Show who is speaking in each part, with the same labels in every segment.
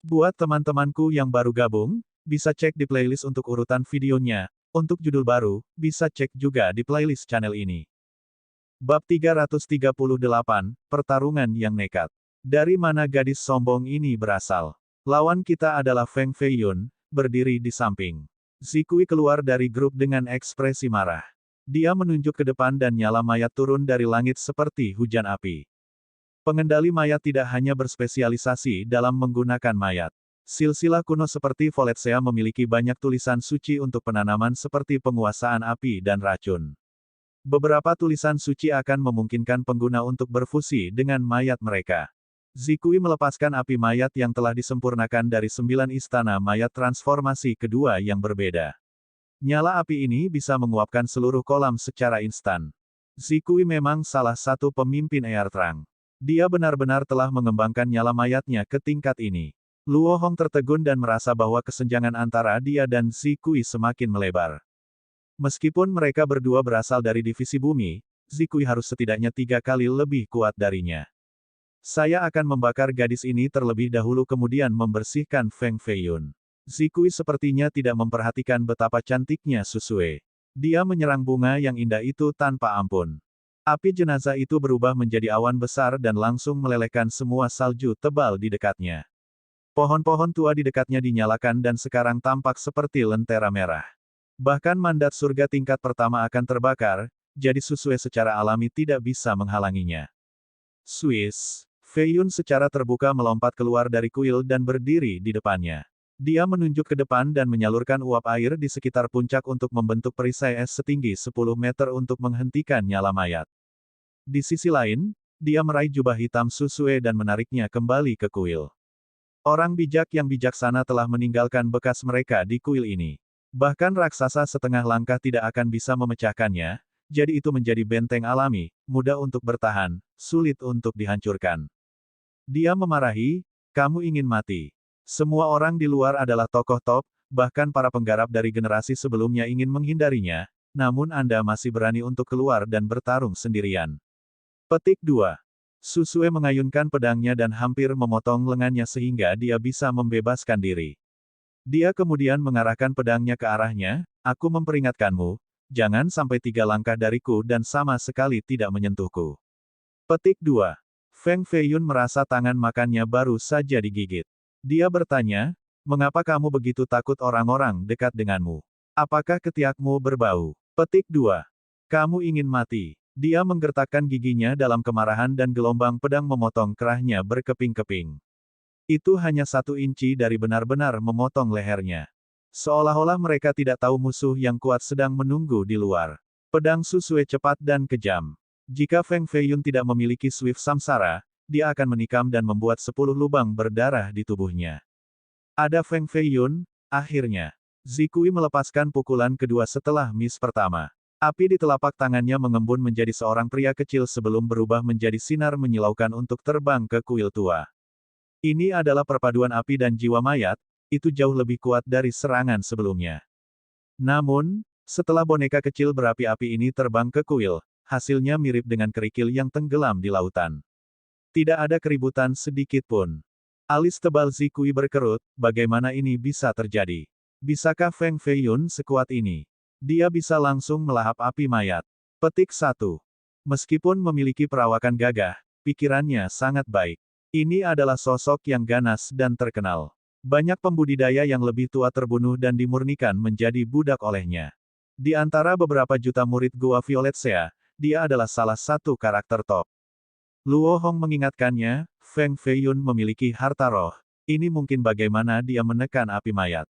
Speaker 1: Buat teman-temanku yang baru gabung, bisa cek di playlist untuk urutan videonya. Untuk judul baru, bisa cek juga di playlist channel ini. Bab 338, Pertarungan yang Nekat. Dari mana gadis sombong ini berasal? Lawan kita adalah Feng Feiyun, berdiri di samping. Zikui keluar dari grup dengan ekspresi marah. Dia menunjuk ke depan dan nyala mayat turun dari langit seperti hujan api. Pengendali mayat tidak hanya berspesialisasi dalam menggunakan mayat. Silsilah kuno seperti Voletsea memiliki banyak tulisan suci untuk penanaman seperti penguasaan api dan racun. Beberapa tulisan suci akan memungkinkan pengguna untuk berfusi dengan mayat mereka. Zikui melepaskan api mayat yang telah disempurnakan dari 9 istana mayat transformasi kedua yang berbeda. Nyala api ini bisa menguapkan seluruh kolam secara instan. Zikui memang salah satu pemimpin Air Terang. Dia benar-benar telah mengembangkan nyala mayatnya ke tingkat ini. Luo Hong tertegun dan merasa bahwa kesenjangan antara dia dan Zikui semakin melebar. Meskipun mereka berdua berasal dari divisi bumi, Zikui harus setidaknya 3 kali lebih kuat darinya. Saya akan membakar gadis ini terlebih dahulu kemudian membersihkan Feng Feiyun. Zikui sepertinya tidak memperhatikan betapa cantiknya Susue. Dia menyerang bunga yang indah itu tanpa ampun. Api jenazah itu berubah menjadi awan besar dan langsung melelehkan semua salju tebal di dekatnya. Pohon-pohon tua di dekatnya dinyalakan dan sekarang tampak seperti lentera merah. Bahkan mandat surga tingkat pertama akan terbakar, jadi Susue secara alami tidak bisa menghalanginya. Swiss. Feiyun secara terbuka melompat keluar dari kuil dan berdiri di depannya. Dia menunjuk ke depan dan menyalurkan uap air di sekitar puncak untuk membentuk perisai es setinggi 10 meter untuk menghentikan nyala mayat. Di sisi lain, dia meraih jubah hitam Susue dan menariknya kembali ke kuil. Orang bijak yang bijaksana telah meninggalkan bekas mereka di kuil ini. Bahkan raksasa setengah langkah tidak akan bisa memecahkannya, jadi itu menjadi benteng alami, mudah untuk bertahan, sulit untuk dihancurkan. Dia memarahi, kamu ingin mati. Semua orang di luar adalah tokoh top, bahkan para penggarap dari generasi sebelumnya ingin menghindarinya, namun Anda masih berani untuk keluar dan bertarung sendirian. Petik 2. Susue mengayunkan pedangnya dan hampir memotong lengannya sehingga dia bisa membebaskan diri. Dia kemudian mengarahkan pedangnya ke arahnya, aku memperingatkanmu, jangan sampai 3 langkah dariku dan sama sekali tidak menyentuhku. Petik 2. Feng Feiyun merasa tangan makannya baru saja digigit. Dia bertanya, mengapa kamu begitu takut orang-orang dekat denganmu? Apakah ketiakmu berbau? Petik 2. Kamu ingin mati. Dia menggertakkan giginya dalam kemarahan dan gelombang pedang memotong kerahnya berkeping-keping. Itu hanya 1 inci dari benar-benar memotong lehernya. Seolah-olah mereka tidak tahu musuh yang kuat sedang menunggu di luar. Pedang Susue cepat dan kejam. Jika Feng Feiyun tidak memiliki Swift Samsara, dia akan menikam dan membuat 10 lubang berdarah di tubuhnya. Ada Feng Feiyun, akhirnya. Zikui melepaskan pukulan kedua setelah miss pertama. Api di telapak tangannya mengembun menjadi seorang pria kecil sebelum berubah menjadi sinar menyilaukan untuk terbang ke kuil tua. Ini adalah perpaduan api dan jiwa mayat, itu jauh lebih kuat dari serangan sebelumnya. Namun, setelah boneka kecil berapi-api ini terbang ke kuil, hasilnya mirip dengan kerikil yang tenggelam di lautan. Tidak ada keributan sedikit pun. Alis tebal Zikui berkerut, bagaimana ini bisa terjadi? Bisakah Feng Feiyun sekuat ini? Dia bisa langsung melahap api mayat. Petik 1. Meskipun memiliki perawakan gagah, pikirannya sangat baik. Ini adalah sosok yang ganas dan terkenal. Banyak pembudidaya yang lebih tua terbunuh dan dimurnikan menjadi budak olehnya. Di antara beberapa juta murid Gua Violet-Sea, dia adalah salah satu karakter top. Luo Hong mengingatkannya, Feng Feiyun memiliki harta roh. Ini mungkin bagaimana dia menekan api mayat.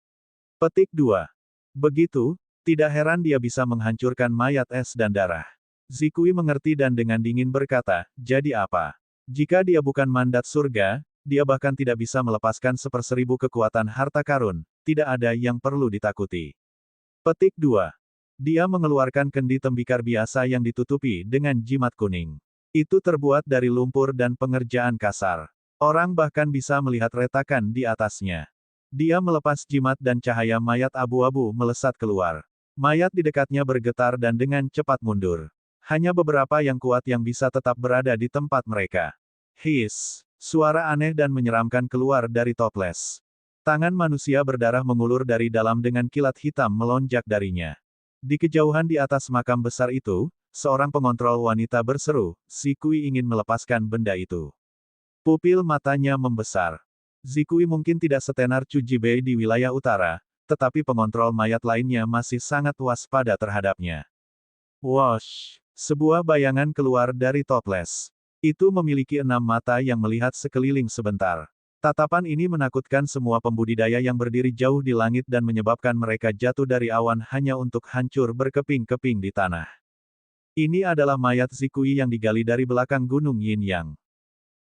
Speaker 1: Petik 2. Begitu, tidak heran dia bisa menghancurkan mayat es dan darah. Zikui mengerti dan dengan dingin berkata, jadi apa? Jika dia bukan mandat surga, dia bahkan tidak bisa melepaskan 1/1000 kekuatan harta karun, tidak ada yang perlu ditakuti. Petik 2. Dia mengeluarkan kendi tembikar biasa yang ditutupi dengan jimat kuning. Itu terbuat dari lumpur dan pengerjaan kasar. Orang bahkan bisa melihat retakan di atasnya. Dia melepas jimat dan cahaya mayat abu-abu melesat keluar. Mayat di dekatnya bergetar dan dengan cepat mundur. Hanya beberapa yang kuat yang bisa tetap berada di tempat mereka. Hiss. Suara aneh dan menyeramkan keluar dari toples. Tangan manusia berdarah mengulur dari dalam dengan kilat hitam melonjak darinya. Di kejauhan di atas makam besar itu, seorang pengontrol wanita berseru, Zikui ingin melepaskan benda itu. Pupil matanya membesar. Zikui mungkin tidak setenar Chu Jibei di wilayah utara, tetapi pengontrol mayat lainnya masih sangat waspada terhadapnya. Wosh! Sebuah bayangan keluar dari toples. Itu memiliki 6 mata yang melihat sekeliling sebentar. Tatapan ini menakutkan semua pembudidaya yang berdiri jauh di langit dan menyebabkan mereka jatuh dari awan hanya untuk hancur berkeping-keping di tanah. Ini adalah mayat Zikui yang digali dari belakang gunung Yin Yang.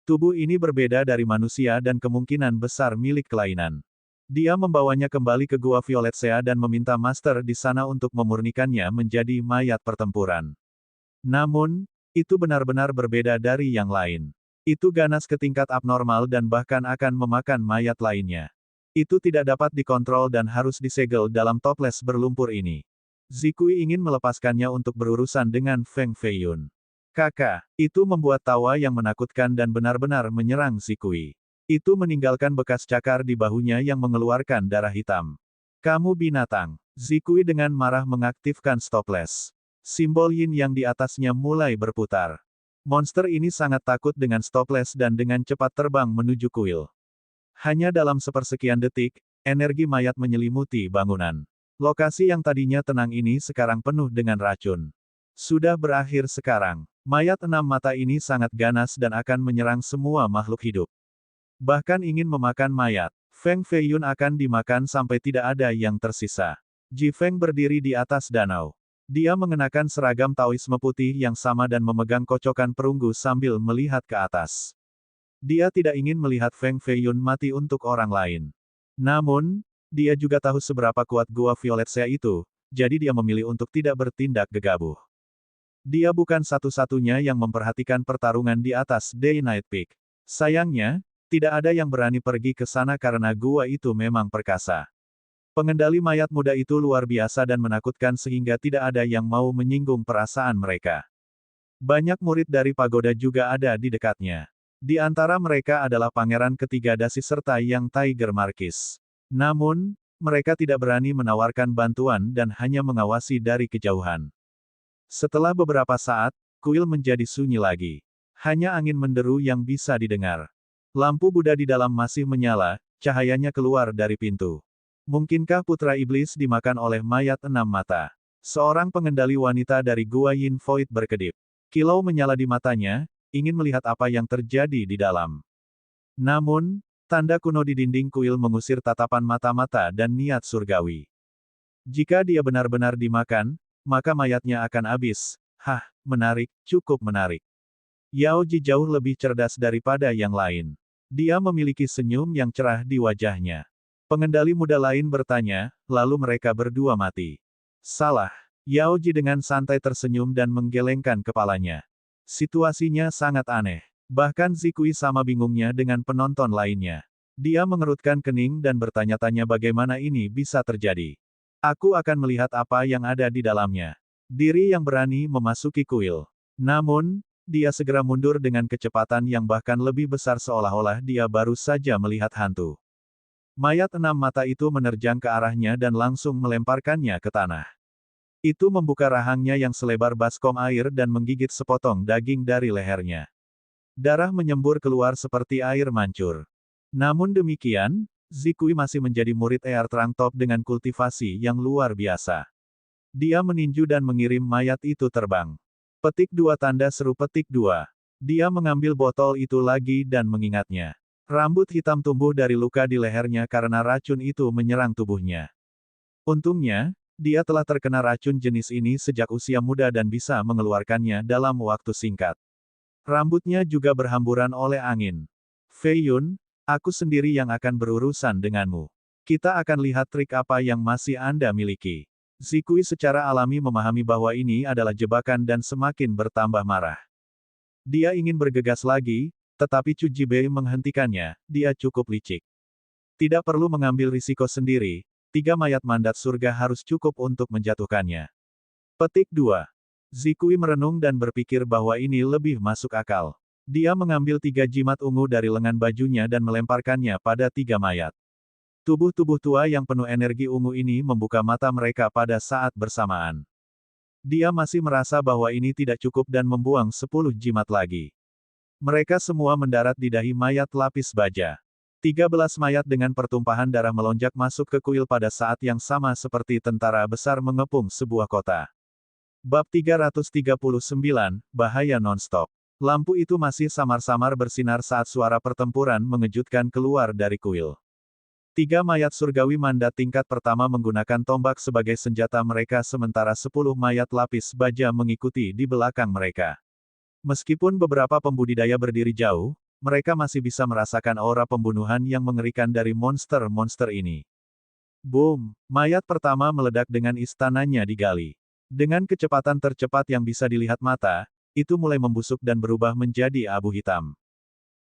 Speaker 1: Tubuh ini berbeda dari manusia dan kemungkinan besar milik kelainan. Dia membawanya kembali ke Gua Violet Sea dan meminta Master di sana untuk memurnikannya menjadi mayat pertempuran. Namun, itu benar-benar berbeda dari yang lain. Itu ganas ke tingkat abnormal dan bahkan akan memakan mayat lainnya. Itu tidak dapat dikontrol dan harus disegel dalam toples berlumpur ini. Zikui ingin melepaskannya untuk berurusan dengan Feng Feiyun. Kakak, itu membuat tawa yang menakutkan dan benar-benar menyerang Zikui. Itu meninggalkan bekas cakar di bahunya yang mengeluarkan darah hitam. Kamu binatang. Zikui dengan marah mengaktifkan stoples. Simbol yin yang di atasnya mulai berputar. Monster ini sangat takut dengan stoples dan dengan cepat terbang menuju kuil. Hanya dalam sepersekian detik, energi mayat menyelimuti bangunan. Lokasi yang tadinya tenang ini sekarang penuh dengan racun. Sudah berakhir sekarang. Mayat 6 mata ini sangat ganas dan akan menyerang semua makhluk hidup. Bahkan ingin memakan mayat. Feng Feiyun akan dimakan sampai tidak ada yang tersisa. Ji Feng berdiri di atas danau. Dia mengenakan seragam Taoisme putih yang sama dan memegang kocokan perunggu sambil melihat ke atas. Dia tidak ingin melihat Feng Feiyun mati untuk orang lain. Namun, dia juga tahu seberapa kuat Gua Violet Sea itu, jadi dia memilih untuk tidak bertindak gegabah. Dia bukan satu-satunya yang memperhatikan pertarungan di atas Day Night Peak. Sayangnya, tidak ada yang berani pergi ke sana karena gua itu memang perkasa. Pengendali mayat muda itu luar biasa dan menakutkan sehingga tidak ada yang mau menyinggung perasaan mereka. Banyak murid dari pagoda juga ada di dekatnya. Di antara mereka adalah Pangeran Ketiga Dasi serta Yang Tiger Marquis. Namun, mereka tidak berani menawarkan bantuan dan hanya mengawasi dari kejauhan. Setelah beberapa saat, kuil menjadi sunyi lagi. Hanya angin menderu yang bisa didengar. Lampu Buddha di dalam masih menyala, cahayanya keluar dari pintu. Mungkinkah putra iblis dimakan oleh mayat 6 mata? Seorang pengendali wanita dari Gua Yin Void berkedip. Kilau menyala di matanya, ingin melihat apa yang terjadi di dalam. Namun, tanda kuno di dinding kuil mengusir tatapan mata-mata dan niat surgawi. Jika dia benar-benar dimakan, maka mayatnya akan habis. Hah, menarik, cukup menarik. Yao Ji jauh lebih cerdas daripada yang lain. Dia memiliki senyum yang cerah di wajahnya. Pengendali muda lain bertanya, lalu mereka berdua mati. Salah. Yao Ji dengan santai tersenyum dan menggelengkan kepalanya. Situasinya sangat aneh. Bahkan Zikui sama bingungnya dengan penonton lainnya. Dia mengerutkan kening dan bertanya-tanya bagaimana ini bisa terjadi. Aku akan melihat apa yang ada di dalamnya. Diri yang berani memasuki kuil. Namun, dia segera mundur dengan kecepatan yang bahkan lebih besar seolah-olah dia baru saja melihat hantu. Mayat 6 mata itu menerjang ke arahnya dan langsung melemparkannya ke tanah. Itu membuka rahangnya yang selebar baskom air dan menggigit sepotong daging dari lehernya. Darah menyembur keluar seperti air mancur. Namun demikian, Zikui masih menjadi murid Ear Terang Top dengan kultivasi yang luar biasa. Dia meninju dan mengirim mayat itu terbang. Petik 2 tanda seru petik 2. Dia mengambil botol itu lagi dan mengingatnya. Rambut hitam tumbuh dari luka di lehernya karena racun itu menyerang tubuhnya. Untungnya, dia telah terkena racun jenis ini sejak usia muda dan bisa mengeluarkannya dalam waktu singkat. Rambutnya juga berhamburan oleh angin. Feiyun, aku sendiri yang akan berurusan denganmu. Kita akan lihat trik apa yang masih Anda miliki. Zikui secara alami memahami bahwa ini adalah jebakan dan semakin bertambah marah. Dia ingin bergegas lagi, tetapi Chu Jibei menghentikannya, dia cukup licik. Tidak perlu mengambil risiko sendiri, 3 mayat mandat surga harus cukup untuk menjatuhkannya. Petik 2. Zikui merenung dan berpikir bahwa ini lebih masuk akal. Dia mengambil 3 jimat ungu dari lengan bajunya dan melemparkannya pada 3 mayat. Tubuh-tubuh tua yang penuh energi ungu ini membuka mata mereka pada saat bersamaan. Dia masih merasa bahwa ini tidak cukup dan membuang 10 jimat lagi. Mereka semua mendarat di dahi mayat lapis baja. 13 mayat dengan pertumpahan darah melonjak masuk ke kuil pada saat yang sama seperti tentara besar mengepung sebuah kota. Bab 339, Bahaya Nonstop. Lampu itu masih samar-samar bersinar saat suara pertempuran mengejutkan keluar dari kuil. 3 mayat surgawi mandat tingkat pertama menggunakan tombak sebagai senjata mereka sementara 10 mayat lapis baja mengikuti di belakang mereka. Meskipun beberapa pembudidaya berdiri jauh, mereka masih bisa merasakan aura pembunuhan yang mengerikan dari monster-monster ini. Boom! Mayat pertama meledak dengan istananya digali. Dengan kecepatan tercepat yang bisa dilihat mata, itu mulai membusuk dan berubah menjadi abu hitam.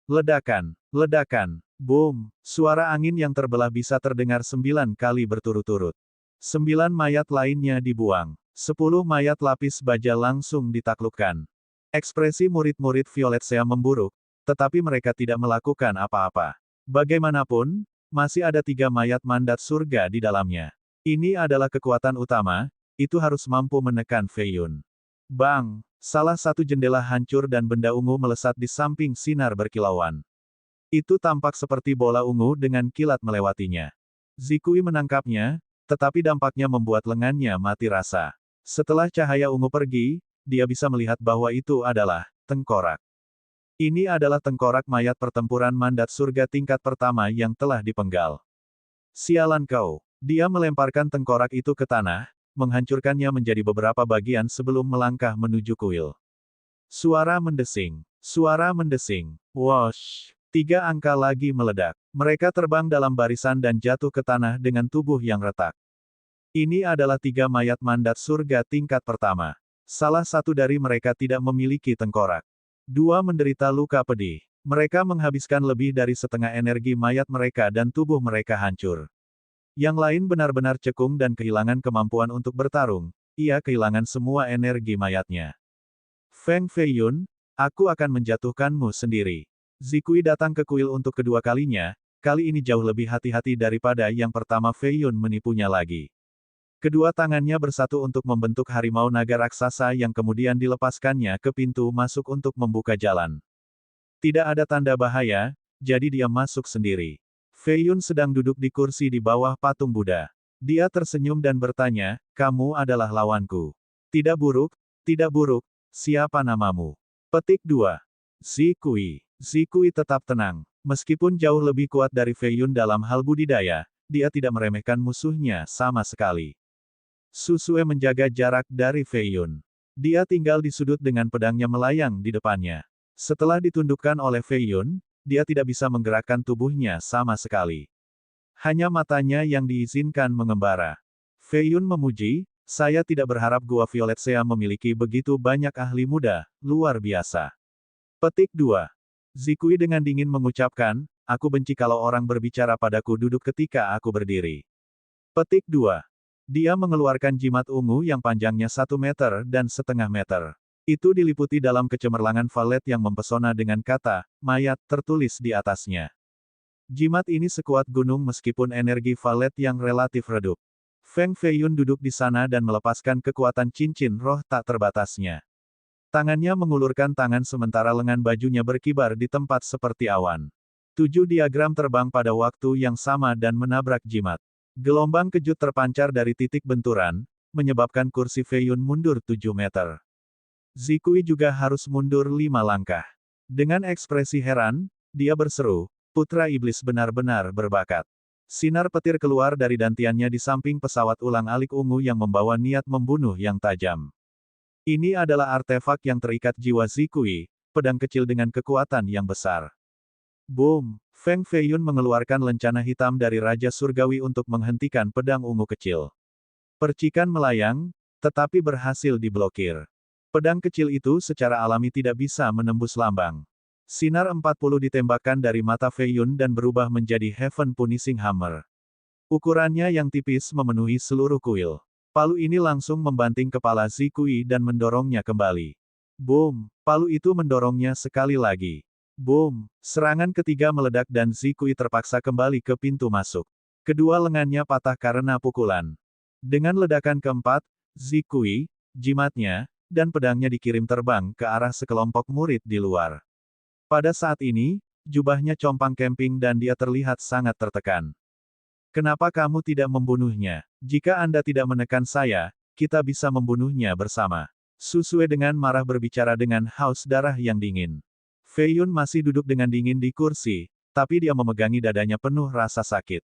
Speaker 1: Ledakan, ledakan, boom! Suara angin yang terbelah bisa terdengar 9 kali berturut-turut. 9 mayat lainnya dibuang. 10 mayat lapis baja langsung ditaklukkan. Ekspresi murid-murid Violet Sea memburuk, tetapi mereka tidak melakukan apa-apa. Bagaimanapun, masih ada 3 mayat mandat surga di dalamnya. Ini adalah kekuatan utama, itu harus mampu menekan Fei Yun. Bang! Salah satu jendela hancur dan benda ungu melesat di samping sinar berkilauan. Itu tampak seperti bola ungu dengan kilat melewatinya. Zikui menangkapnya, tetapi dampaknya membuat lengannya mati rasa. Setelah cahaya ungu pergi, dia bisa melihat bahwa itu adalah tengkorak. Ini adalah tengkorak mayat pertempuran mandat surga tingkat pertama yang telah dipenggal. Sialan kau! Dia melemparkan tengkorak itu ke tanah, menghancurkannya menjadi beberapa bagian sebelum melangkah menuju kuil. Suara mendesing. Suara mendesing. Wosh! 3 angka lagi meledak. Mereka terbang dalam barisan dan jatuh ke tanah dengan tubuh yang retak. Ini adalah 3 mayat mandat surga tingkat pertama. Salah satu dari mereka tidak memiliki tengkorak. 2 menderita luka pedih. Mereka menghabiskan lebih dari setengah energi mayat mereka dan tubuh mereka hancur. Yang lain benar-benar cekung dan kehilangan kemampuan untuk bertarung, ia kehilangan semua energi mayatnya. Feng Fei Yun, aku akan menjatuhkanmu sendiri. Zikui datang ke kuil untuk kedua kalinya, kali ini jauh lebih hati-hati daripada yang pertama Fei Yun menipunya lagi. Kedua tangannya bersatu untuk membentuk harimau naga raksasa yang kemudian dilepaskannya ke pintu masuk untuk membuka jalan. Tidak ada tanda bahaya, jadi dia masuk sendiri. Fei Yun sedang duduk di kursi di bawah patung Buddha. Dia tersenyum dan bertanya, kamu adalah lawanku. Tidak buruk, siapa namamu? Petik 2. Zikui. Zikui tetap tenang. Meskipun jauh lebih kuat dari Fei Yun dalam hal budidaya, dia tidak meremehkan musuhnya sama sekali. Susue menjaga jarak dari Fei Yun. Dia tinggal di sudut dengan pedangnya melayang di depannya. Setelah ditundukkan oleh Fei Yun, dia tidak bisa menggerakkan tubuhnya sama sekali. Hanya matanya yang diizinkan mengembara. Fei Yun memuji, saya tidak berharap Gua Violet Sea memiliki begitu banyak ahli muda, luar biasa. Petik 2. Zikui dengan dingin mengucapkan, aku benci kalau orang berbicara padaku duduk ketika aku berdiri. Petik 2. Dia mengeluarkan jimat ungu yang panjangnya 1,5 meter. Itu diliputi dalam kecemerlangan valet yang mempesona dengan kata, mayat, tertulis di atasnya. Jimat ini sekuat gunung meskipun energi valet yang relatif redup. Feng Fei Yun duduk di sana dan melepaskan kekuatan cincin roh tak terbatasnya. Tangannya mengulurkan tangan sementara lengan bajunya berkibar di tempat seperti awan. 7 diagram terbang pada waktu yang sama dan menabrak jimat. Gelombang kejut terpancar dari titik benturan, menyebabkan kursi Fei Yun mundur 7 meter. Zikui juga harus mundur 5 langkah. Dengan ekspresi heran, dia berseru, putra iblis benar-benar berbakat. Sinar petir keluar dari dantiannya di samping pesawat ulang-alik ungu yang membawa niat membunuh yang tajam. Ini adalah artefak yang terikat jiwa Zikui, pedang kecil dengan kekuatan yang besar. Boom! Feng Fei Yun mengeluarkan lencana hitam dari Raja Surgawi untuk menghentikan pedang ungu kecil. Percikan melayang, tetapi berhasil diblokir. Pedang kecil itu secara alami tidak bisa menembus lambang. Sinar 40 ditembakkan dari mata Fei Yun dan berubah menjadi Heaven Punishing Hammer. Ukurannya yang tipis memenuhi seluruh kuil. Palu ini langsung membanting kepala Zikui dan mendorongnya kembali. Boom! Palu itu mendorongnya sekali lagi. Boom! Serangan ketiga meledak dan Zikui terpaksa kembali ke pintu masuk. Kedua lengannya patah karena pukulan. Dengan ledakan keempat, Zikui, jimatnya, dan pedangnya dikirim terbang ke arah sekelompok murid di luar. Pada saat ini, jubahnya compang camping dan dia terlihat sangat tertekan. Kenapa kamu tidak membunuhnya? Jika Anda tidak menekan saya, kita bisa membunuhnya bersama. Susue dengan marah berbicara dengan haus darah yang dingin. Fei Yun masih duduk dengan dingin di kursi, tapi dia memegangi dadanya penuh rasa sakit.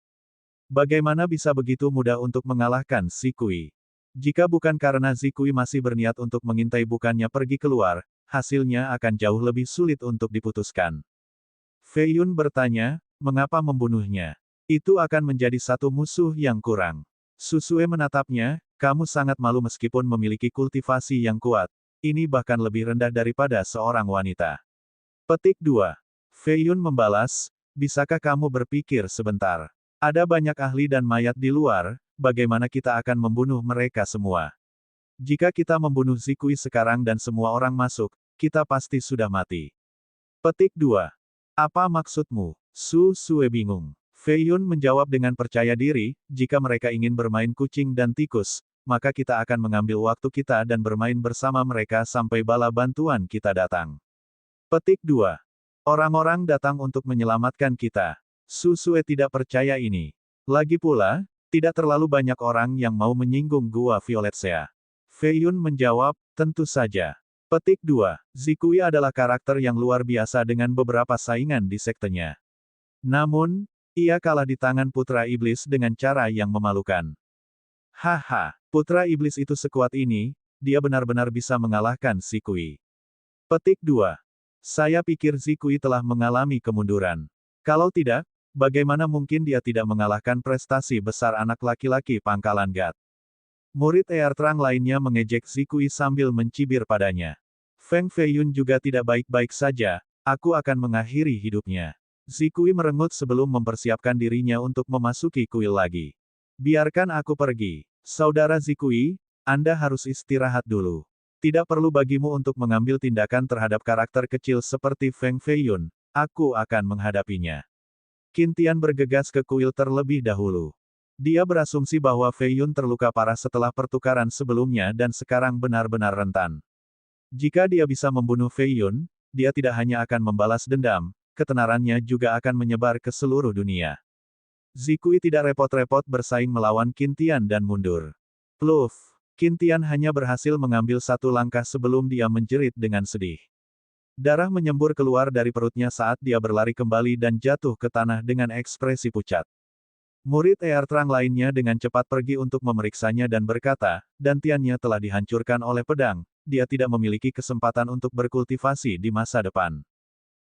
Speaker 1: Bagaimana bisa begitu mudah untuk mengalahkan Zikui? Jika bukan karena Zikui masih berniat untuk mengintai bukannya pergi keluar, hasilnya akan jauh lebih sulit untuk diputuskan. Fei Yun bertanya, mengapa membunuhnya? Itu akan menjadi satu musuh yang kurang. Susue menatapnya, kamu sangat malu meskipun memiliki kultivasi yang kuat. Ini bahkan lebih rendah daripada seorang wanita. Petik 2. Fei Yun membalas, bisakah kamu berpikir sebentar? Ada banyak ahli dan mayat di luar, bagaimana kita akan membunuh mereka semua? Jika kita membunuh Zikui sekarang dan semua orang masuk, kita pasti sudah mati. Petik 2. Apa maksudmu? Susue bingung. Fei Yun menjawab dengan percaya diri, jika mereka ingin bermain kucing dan tikus, maka kita akan mengambil waktu kita dan bermain bersama mereka sampai bala bantuan kita datang. Petik 2. Orang-orang datang untuk menyelamatkan kita. Susue tidak percaya ini. Lagi pula, tidak terlalu banyak orang yang mau menyinggung Gua Violet-Sea. Fei Yun menjawab, tentu saja. Petik 2. Zikui adalah karakter yang luar biasa dengan beberapa saingan di sektenya. Namun, ia kalah di tangan Putra Iblis dengan cara yang memalukan. Haha, Putra Iblis itu sekuat ini, dia benar-benar bisa mengalahkan Zikui. Petik 2. Saya pikir Zikui telah mengalami kemunduran. Kalau tidak, bagaimana mungkin dia tidak mengalahkan prestasi besar anak laki-laki pangkalan God? Murid Ear Terang lainnya mengejek Zikui sambil mencibir padanya. Feng Fei Yun juga tidak baik-baik saja, aku akan mengakhiri hidupnya. Zikui merengut sebelum mempersiapkan dirinya untuk memasuki kuil lagi. Biarkan aku pergi. Saudara Zikui, Anda harus istirahat dulu. Tidak perlu bagimu untuk mengambil tindakan terhadap karakter kecil seperti Feng Fei Yun, aku akan menghadapinya. Qin Tian bergegas ke kuil terlebih dahulu. Dia berasumsi bahwa Fei Yun terluka parah setelah pertukaran sebelumnya dan sekarang benar-benar rentan. Jika dia bisa membunuh Fei Yun, dia tidak hanya akan membalas dendam, ketenarannya juga akan menyebar ke seluruh dunia. Zikui tidak repot-repot bersaing melawan Qin Tian dan mundur. Pluf! Qin Tian hanya berhasil mengambil satu langkah sebelum dia menjerit dengan sedih. Darah menyembur keluar dari perutnya saat dia berlari kembali dan jatuh ke tanah dengan ekspresi pucat. Murid Ear Terang lainnya dengan cepat pergi untuk memeriksanya dan berkata, dantiannya telah dihancurkan oleh pedang, dia tidak memiliki kesempatan untuk berkultivasi di masa depan.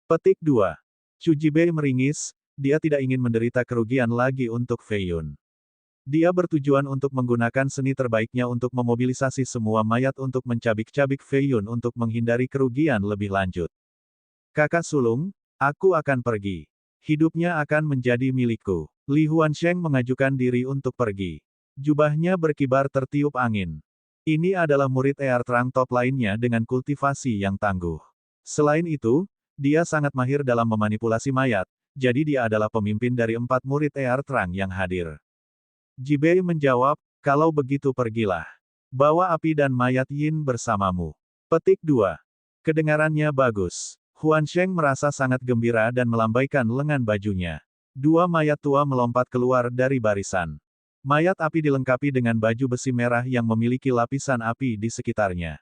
Speaker 1: Petik 2. Chu Jibei meringis, dia tidak ingin menderita kerugian lagi untuk Fei Yun. Dia bertujuan untuk menggunakan seni terbaiknya untuk memobilisasi semua mayat untuk mencabik-cabik Fei Yun untuk menghindari kerugian lebih lanjut. Kakak sulung, aku akan pergi. Hidupnya akan menjadi milikku. Li Huansheng mengajukan diri untuk pergi. Jubahnya berkibar tertiup angin. Ini adalah murid Ear Terang top lainnya dengan kultivasi yang tangguh. Selain itu, dia sangat mahir dalam memanipulasi mayat, jadi dia adalah pemimpin dari 4 murid Ear Terang yang hadir. Jibei menjawab, kalau begitu pergilah. Bawa api dan mayat Yin bersamamu. Petik 2. Kedengarannya bagus. Huansheng merasa sangat gembira dan melambaikan lengan bajunya. 2 mayat tua melompat keluar dari barisan. Mayat api dilengkapi dengan baju besi merah yang memiliki lapisan api di sekitarnya.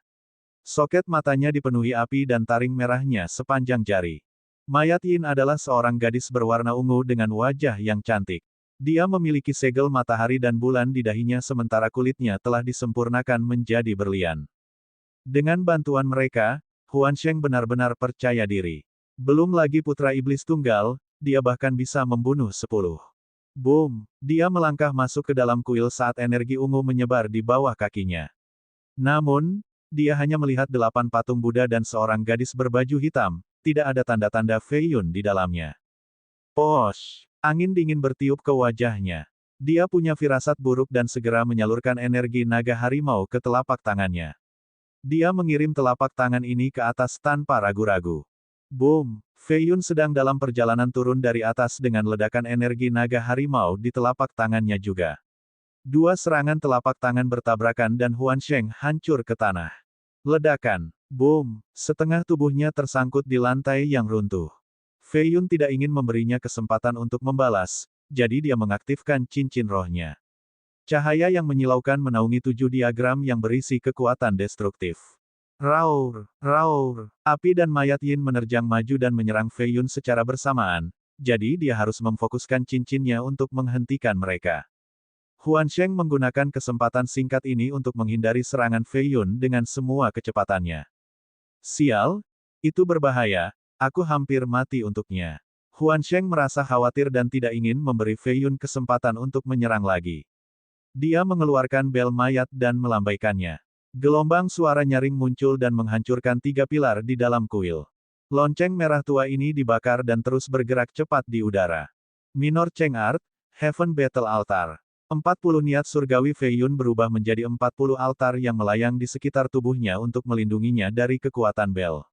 Speaker 1: Soket matanya dipenuhi api dan taring merahnya sepanjang jari. Mayat Yin adalah seorang gadis berwarna ungu dengan wajah yang cantik. Dia memiliki segel matahari dan bulan di dahinya sementara kulitnya telah disempurnakan menjadi berlian. Dengan bantuan mereka, Huansheng benar-benar percaya diri. Belum lagi putra iblis tunggal, dia bahkan bisa membunuh 10. Boom! Dia melangkah masuk ke dalam kuil saat energi ungu menyebar di bawah kakinya. Namun, dia hanya melihat 8 patung Buddha dan seorang gadis berbaju hitam, tidak ada tanda-tanda Fei Yun di dalamnya. Posh! Angin dingin bertiup ke wajahnya. Dia punya firasat buruk dan segera menyalurkan energi naga harimau ke telapak tangannya. Dia mengirim telapak tangan ini ke atas tanpa ragu-ragu. Boom! Fei Yun sedang dalam perjalanan turun dari atas dengan ledakan energi naga harimau di telapak tangannya juga. Dua serangan telapak tangan bertabrakan dan Huan Sheng hancur ke tanah. Ledakan. Boom! Setengah tubuhnya tersangkut di lantai yang runtuh. Fei Yun tidak ingin memberinya kesempatan untuk membalas, jadi dia mengaktifkan cincin rohnya. Cahaya yang menyilaukan menaungi 7 diagram yang berisi kekuatan destruktif. Raur, raur, api dan mayat Yin menerjang maju dan menyerang Fei Yun secara bersamaan, jadi dia harus memfokuskan cincinnya untuk menghentikan mereka. Huan Sheng menggunakan kesempatan singkat ini untuk menghindari serangan Fei Yun dengan semua kecepatannya. Sial, itu berbahaya, aku hampir mati untuknya. Huan Sheng merasa khawatir dan tidak ingin memberi Fei Yun kesempatan untuk menyerang lagi. Dia mengeluarkan bel mayat dan melambaikannya. Gelombang suara nyaring muncul dan menghancurkan 3 pilar di dalam kuil. Lonceng merah tua ini dibakar dan terus bergerak cepat di udara. Minor Cheng Art, Heaven Battle Altar. 40 niat surgawi Fei Yun berubah menjadi 40 altar yang melayang di sekitar tubuhnya untuk melindunginya dari kekuatan bel.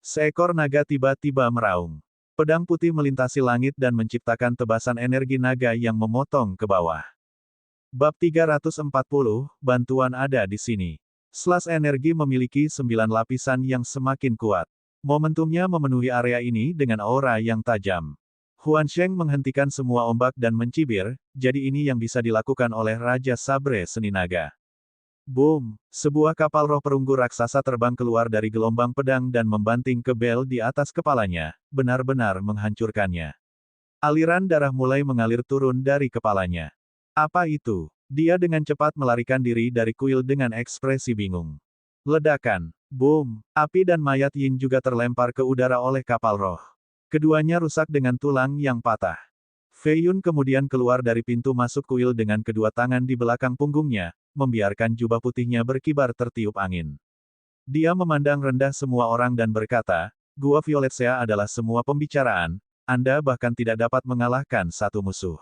Speaker 1: Seekor naga tiba-tiba meraung. Pedang putih melintasi langit dan menciptakan tebasan energi naga yang memotong ke bawah. Bab 340, bantuan ada di sini. Slash energi memiliki 9 lapisan yang semakin kuat. Momentumnya memenuhi area ini dengan aura yang tajam. Huan Sheng menghentikan semua ombak dan mencibir, jadi ini yang bisa dilakukan oleh Raja Sabre Seni Naga. Boom! Sebuah kapal roh perunggu raksasa terbang keluar dari gelombang pedang dan membanting ke bel di atas kepalanya, benar-benar menghancurkannya. Aliran darah mulai mengalir turun dari kepalanya. Apa itu? Dia dengan cepat melarikan diri dari kuil dengan ekspresi bingung. Ledakan. Boom! Api dan mayat Yin juga terlempar ke udara oleh kapal roh. Keduanya rusak dengan tulang yang patah. Fei Yun kemudian keluar dari pintu masuk kuil dengan kedua tangan di belakang punggungnya, membiarkan jubah putihnya berkibar tertiup angin. Dia memandang rendah semua orang dan berkata, Gua Violet-Sea adalah semua pembicaraan, Anda bahkan tidak dapat mengalahkan satu musuh.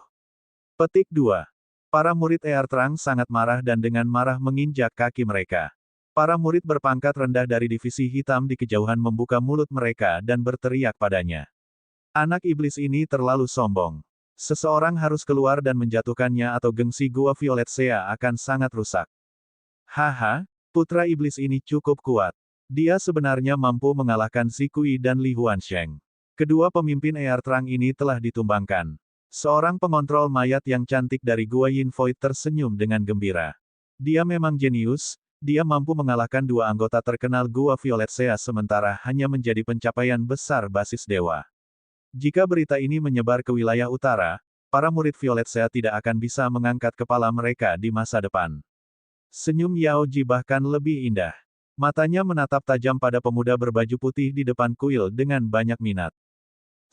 Speaker 1: Petik 2. Para murid Ear Terang sangat marah dan dengan marah menginjak kaki mereka. Para murid berpangkat rendah dari divisi hitam di kejauhan membuka mulut mereka dan berteriak padanya. Anak iblis ini terlalu sombong. Seseorang harus keluar dan menjatuhkannya atau gengsi Gua Violet-Sea akan sangat rusak. Haha, putra iblis ini cukup kuat. Dia sebenarnya mampu mengalahkan Zikui dan Li Huansheng. Kedua pemimpin Ear Terang ini telah ditumbangkan. Seorang pengontrol mayat yang cantik dari Gua Yin Void tersenyum dengan gembira. Dia memang jenius, dia mampu mengalahkan dua anggota terkenal Gua Violet-Sea sementara hanya menjadi pencapaian besar basis dewa. Jika berita ini menyebar ke wilayah utara, para murid Violet-Sea tidak akan bisa mengangkat kepala mereka di masa depan. Senyum Yao Ji bahkan lebih indah. Matanya menatap tajam pada pemuda berbaju putih di depan kuil dengan banyak minat.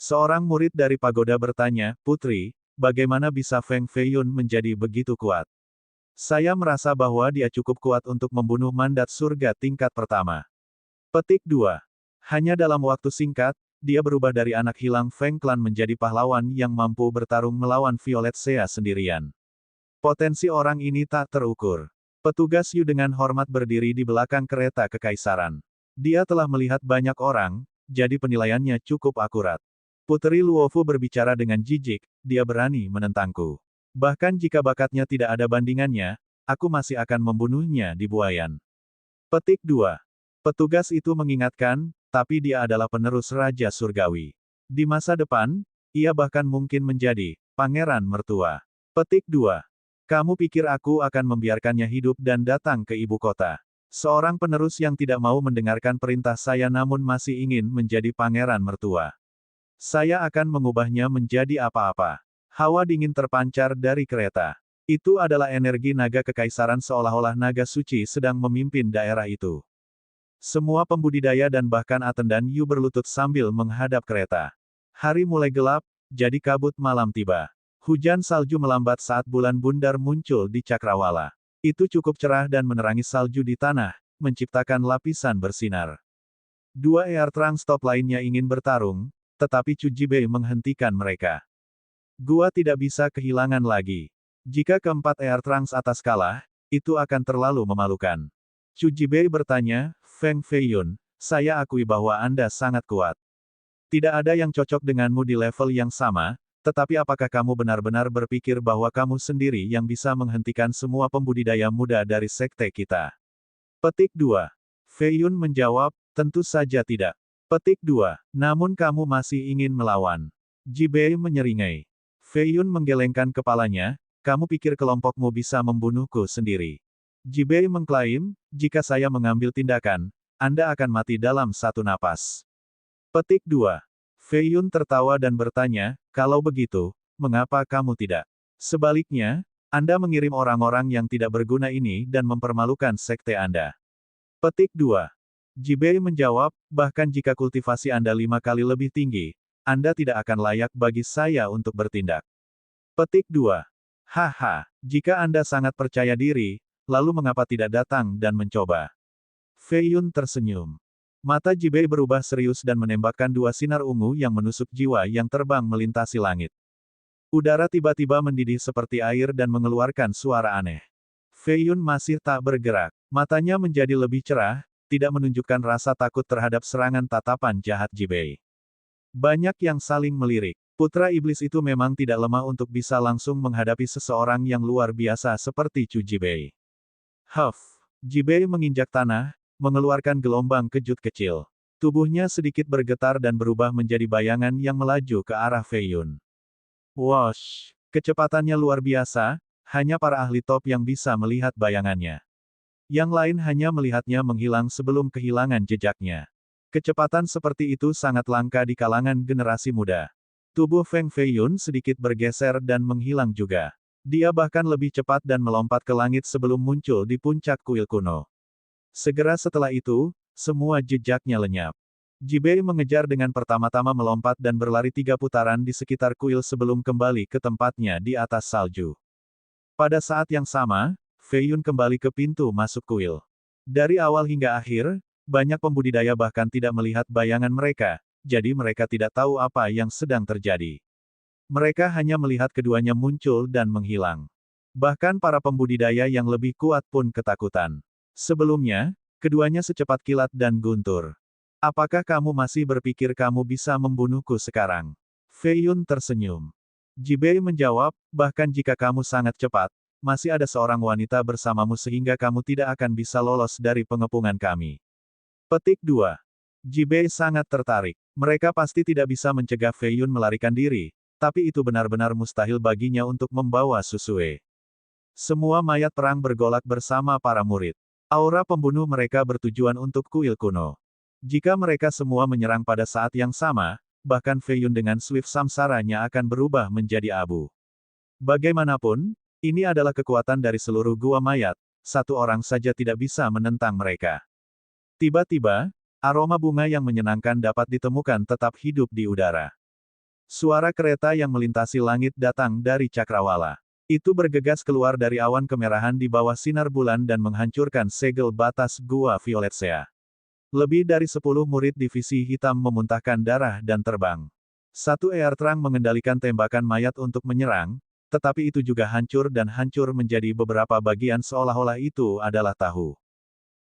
Speaker 1: Seorang murid dari pagoda bertanya, Putri, bagaimana bisa Feng Fei Yun menjadi begitu kuat? Saya merasa bahwa dia cukup kuat untuk membunuh mandat surga tingkat pertama. Petik 2. Hanya dalam waktu singkat, dia berubah dari anak hilang Feng Clan menjadi pahlawan yang mampu bertarung melawan Violet-Sea sendirian. Potensi orang ini tak terukur. Petugas Yu dengan hormat berdiri di belakang kereta kekaisaran. Dia telah melihat banyak orang, jadi penilaiannya cukup akurat. Putri Luofu berbicara dengan jijik, dia berani menentangku. Bahkan jika bakatnya tidak ada bandingannya, aku masih akan membunuhnya di Buayan. Petik 2. Petugas itu mengingatkan, tapi dia adalah penerus Raja Surgawi. Di masa depan, ia bahkan mungkin menjadi pangeran mertua. Petik 2. Kamu pikir aku akan membiarkannya hidup dan datang ke ibu kota? Seorang penerus yang tidak mau mendengarkan perintah saya namun masih ingin menjadi pangeran mertua. Saya akan mengubahnya menjadi apa-apa. Hawa dingin terpancar dari kereta. Itu adalah energi naga kekaisaran seolah-olah naga suci sedang memimpin daerah itu. Semua pembudidaya dan bahkan atendan Yu berlutut sambil menghadap kereta. Hari mulai gelap, jadi kabut malam tiba. Hujan salju melambat saat bulan bundar muncul di cakrawala. Itu cukup cerah dan menerangi salju di tanah, menciptakan lapisan bersinar. Dua Ear Terang stop lainnya ingin bertarung, tetapi Chu Jibei menghentikan mereka. Gua tidak bisa kehilangan lagi. Jika keempat Ear Trunks atas kalah, itu akan terlalu memalukan. Chu Jibei bertanya, Feng Feiyun, saya akui bahwa Anda sangat kuat. Tidak ada yang cocok denganmu di level yang sama, tetapi apakah kamu benar-benar berpikir bahwa kamu sendiri yang bisa menghentikan semua pembudidaya muda dari sekte kita? Petik 2. Feiyun menjawab, tentu saja tidak. Petik 2. Namun kamu masih ingin melawan. Jibei menyeringai. Feiyun menggelengkan kepalanya, kamu pikir kelompokmu bisa membunuhku sendiri. Jibei mengklaim, jika saya mengambil tindakan, Anda akan mati dalam satu napas. Petik 2. Feiyun tertawa dan bertanya, kalau begitu, mengapa kamu tidak? Sebaliknya, Anda mengirim orang-orang yang tidak berguna ini dan mempermalukan sekte Anda. Petik 2. Jibei menjawab, bahkan jika kultivasi Anda 5 kali lebih tinggi, Anda tidak akan layak bagi saya untuk bertindak. Petik 2. Haha, jika Anda sangat percaya diri, lalu mengapa tidak datang dan mencoba? Feiyun tersenyum. Mata Jibei berubah serius dan menembakkan 2 sinar ungu yang menusuk jiwa yang terbang melintasi langit. Udara tiba-tiba mendidih seperti air dan mengeluarkan suara aneh. Feiyun masih tak bergerak. Matanya menjadi lebih cerah, tidak menunjukkan rasa takut terhadap serangan tatapan jahat Jibei. Banyak yang saling melirik. Putra iblis itu memang tidak lemah untuk bisa langsung menghadapi seseorang yang luar biasa seperti Chu Jibei. Huff. Jibei menginjak tanah, mengeluarkan gelombang kejut kecil. Tubuhnya sedikit bergetar dan berubah menjadi bayangan yang melaju ke arah Feiyun. Wosh! Kecepatannya luar biasa, hanya para ahli top yang bisa melihat bayangannya. Yang lain hanya melihatnya menghilang sebelum kehilangan jejaknya. Kecepatan seperti itu sangat langka di kalangan generasi muda. Tubuh Feng Feiyun sedikit bergeser dan menghilang juga. Dia bahkan lebih cepat dan melompat ke langit sebelum muncul di puncak kuil kuno. Segera setelah itu, semua jejaknya lenyap. Jibei mengejar dengan pertama-tama melompat dan berlari 3 putaran di sekitar kuil sebelum kembali ke tempatnya di atas salju. Pada saat yang sama, Feiyun kembali ke pintu masuk kuil. Dari awal hingga akhir, banyak pembudidaya bahkan tidak melihat bayangan mereka, jadi mereka tidak tahu apa yang sedang terjadi. Mereka hanya melihat keduanya muncul dan menghilang. Bahkan para pembudidaya yang lebih kuat pun ketakutan. Sebelumnya, keduanya secepat kilat dan guntur. Apakah kamu masih berpikir kamu bisa membunuhku sekarang? Feiyun tersenyum. Jibei menjawab, bahkan jika kamu sangat cepat, masih ada seorang wanita bersamamu sehingga kamu tidak akan bisa lolos dari pengepungan kami. Petik 2. Jibei sangat tertarik. Mereka pasti tidak bisa mencegah Feiyun melarikan diri, tapi itu benar-benar mustahil baginya untuk membawa Susue. Semua mayat perang bergolak bersama para murid. Aura pembunuh mereka bertujuan untuk kuil kuno. Jika mereka semua menyerang pada saat yang sama, bahkan Feiyun dengan Swift samsaranya akan berubah menjadi abu. Bagaimanapun, ini adalah kekuatan dari seluruh gua mayat, satu orang saja tidak bisa menentang mereka. Tiba-tiba, aroma bunga yang menyenangkan dapat ditemukan tetap hidup di udara. Suara kereta yang melintasi langit datang dari cakrawala. Itu bergegas keluar dari awan kemerahan di bawah sinar bulan dan menghancurkan segel batas gua Violet-Sea. Lebih dari 10 murid divisi hitam memuntahkan darah dan terbang. Satu Airtrang mengendalikan tembakan mayat untuk menyerang, tetapi itu juga hancur dan hancur menjadi beberapa bagian seolah-olah itu adalah tahu.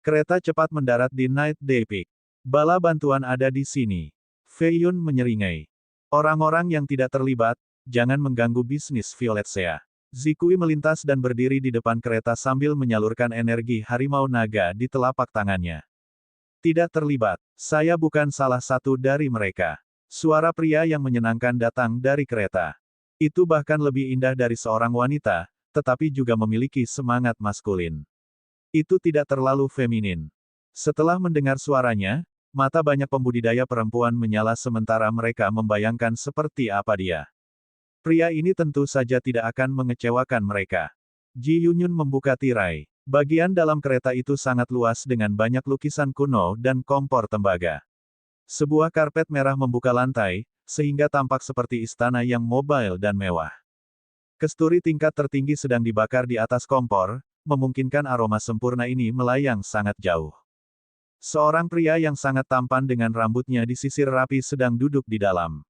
Speaker 1: Kereta cepat mendarat di Night Day Peak. Bala bantuan ada di sini. Feiyun menyeringai. Orang-orang yang tidak terlibat, jangan mengganggu bisnis Violet-Sea. Zikui melintas dan berdiri di depan kereta sambil menyalurkan energi harimau naga di telapak tangannya. Tidak terlibat. Saya bukan salah satu dari mereka. Suara pria yang menyenangkan datang dari kereta. Itu bahkan lebih indah dari seorang wanita, tetapi juga memiliki semangat maskulin. Itu tidak terlalu feminin. Setelah mendengar suaranya, mata banyak pembudidaya perempuan menyala sementara mereka membayangkan seperti apa dia. Pria ini tentu saja tidak akan mengecewakan mereka. Ji Yunyun membuka tirai. Bagian dalam kereta itu sangat luas dengan banyak lukisan kuno dan kompor tembaga. Sebuah karpet merah membuka lantai, sehingga tampak seperti istana yang mobile dan mewah. Kesturi tingkat tertinggi sedang dibakar di atas kompor, memungkinkan aroma sempurna ini melayang sangat jauh. Seorang pria yang sangat tampan dengan rambutnya disisir rapi sedang duduk di dalam.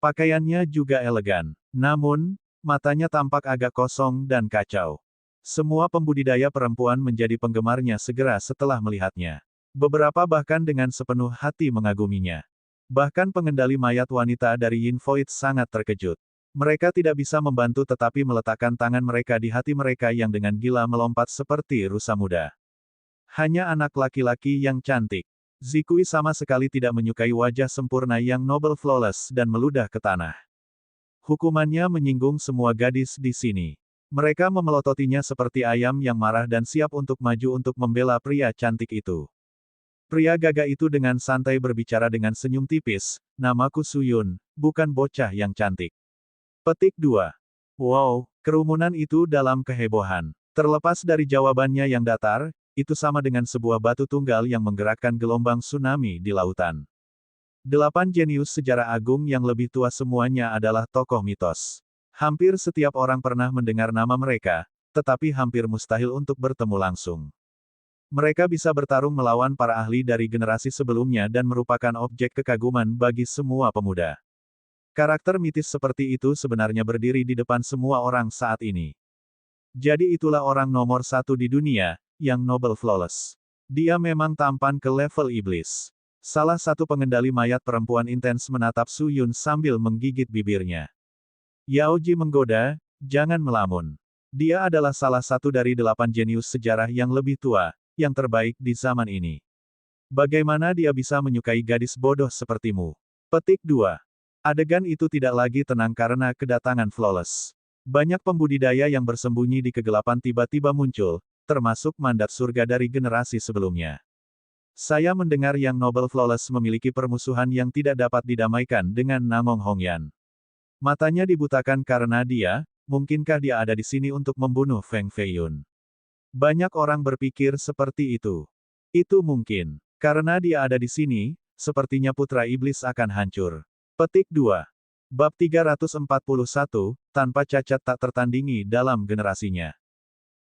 Speaker 1: Pakaiannya juga elegan. Namun, matanya tampak agak kosong dan kacau. Semua pembudidaya perempuan menjadi penggemarnya segera setelah melihatnya. Beberapa bahkan dengan sepenuh hati mengaguminya. Bahkan pengendali mayat wanita dari Yin Void sangat terkejut. Mereka tidak bisa membantu tetapi meletakkan tangan mereka di hati mereka yang dengan gila melompat seperti rusa muda. Hanya anak laki-laki yang cantik. Zikui sama sekali tidak menyukai wajah sempurna yang noble flawless dan meludah ke tanah. Hukumannya menyinggung semua gadis di sini. Mereka memelototinya seperti ayam yang marah dan siap untuk maju untuk membela pria cantik itu. Pria gagah itu dengan santai berbicara dengan senyum tipis, "Namaku Suyun, bukan bocah yang cantik." Petik 2. Wow, kerumunan itu dalam kehebohan. Terlepas dari jawabannya yang datar, itu sama dengan sebuah batu tunggal yang menggerakkan gelombang tsunami di lautan. 8 jenius sejarah agung yang lebih tua semuanya adalah tokoh mitos. Hampir setiap orang pernah mendengar nama mereka, tetapi hampir mustahil untuk bertemu langsung. Mereka bisa bertarung melawan para ahli dari generasi sebelumnya dan merupakan objek kekaguman bagi semua pemuda. Karakter mitis seperti itu sebenarnya berdiri di depan semua orang saat ini. Jadi itulah orang nomor 1 di dunia, yang Noble Flawless. Dia memang tampan ke level iblis. Salah satu pengendali mayat perempuan intens menatap Su Yun sambil menggigit bibirnya. Yaoji menggoda, jangan melamun. Dia adalah salah satu dari 8 jenius sejarah yang lebih tua, yang terbaik di zaman ini. Bagaimana dia bisa menyukai gadis bodoh sepertimu? Petik 2. Adegan itu tidak lagi tenang karena kedatangan Flawless. Banyak pembudidaya yang bersembunyi di kegelapan tiba-tiba muncul, termasuk mandat surga dari generasi sebelumnya. Saya mendengar yang Noble Flawless memiliki permusuhan yang tidak dapat didamaikan dengan Namong Hongyan. Matanya dibutakan karena dia, mungkinkah dia ada di sini untuk membunuh Feng Feiyun? Banyak orang berpikir seperti itu. Itu mungkin. Karena dia ada di sini, sepertinya putra iblis akan hancur. Petik 2. Bab 341, tanpa cacat tak tertandingi dalam generasinya.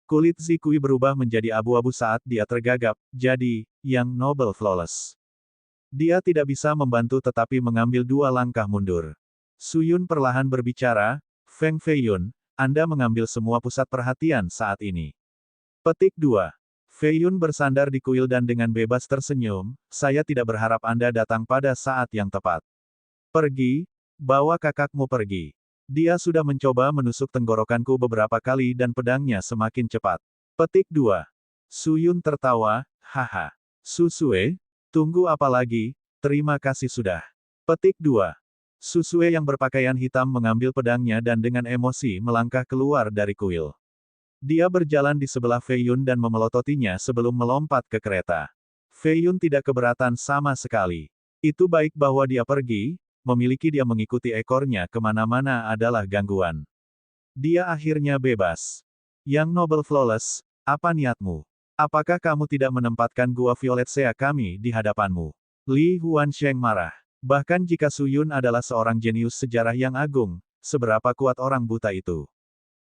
Speaker 1: Kulit Zikui berubah menjadi abu-abu saat dia tergagap, jadi, yang Noble Flawless. Dia tidak bisa membantu tetapi mengambil 2 langkah mundur. Suyun perlahan berbicara, "Feng Feiyun, Anda mengambil semua pusat perhatian saat ini." Petik 2. Feiyun bersandar di kuil dan dengan bebas tersenyum, "Saya tidak berharap Anda datang pada saat yang tepat. Pergi, bawa kakakmu pergi." Dia sudah mencoba menusuk tenggorokanku beberapa kali dan pedangnya semakin cepat. Petik 2. Suyun tertawa, "Haha. Susue, tunggu apa lagi, terima kasih sudah." Petik 2. Susue yang berpakaian hitam mengambil pedangnya dan dengan emosi melangkah keluar dari kuil. Dia berjalan di sebelah Feiyun dan memelototinya sebelum melompat ke kereta. Feiyun tidak keberatan sama sekali. Itu baik bahwa dia pergi, memiliki dia mengikuti ekornya kemana-mana adalah gangguan. Dia akhirnya bebas. Yang Noble Flawless, apa niatmu? Apakah kamu tidak menempatkan gua Violet Sea kami di hadapanmu? Li Huansheng marah. Bahkan jika Suyun adalah seorang jenius sejarah yang agung, seberapa kuat orang buta itu?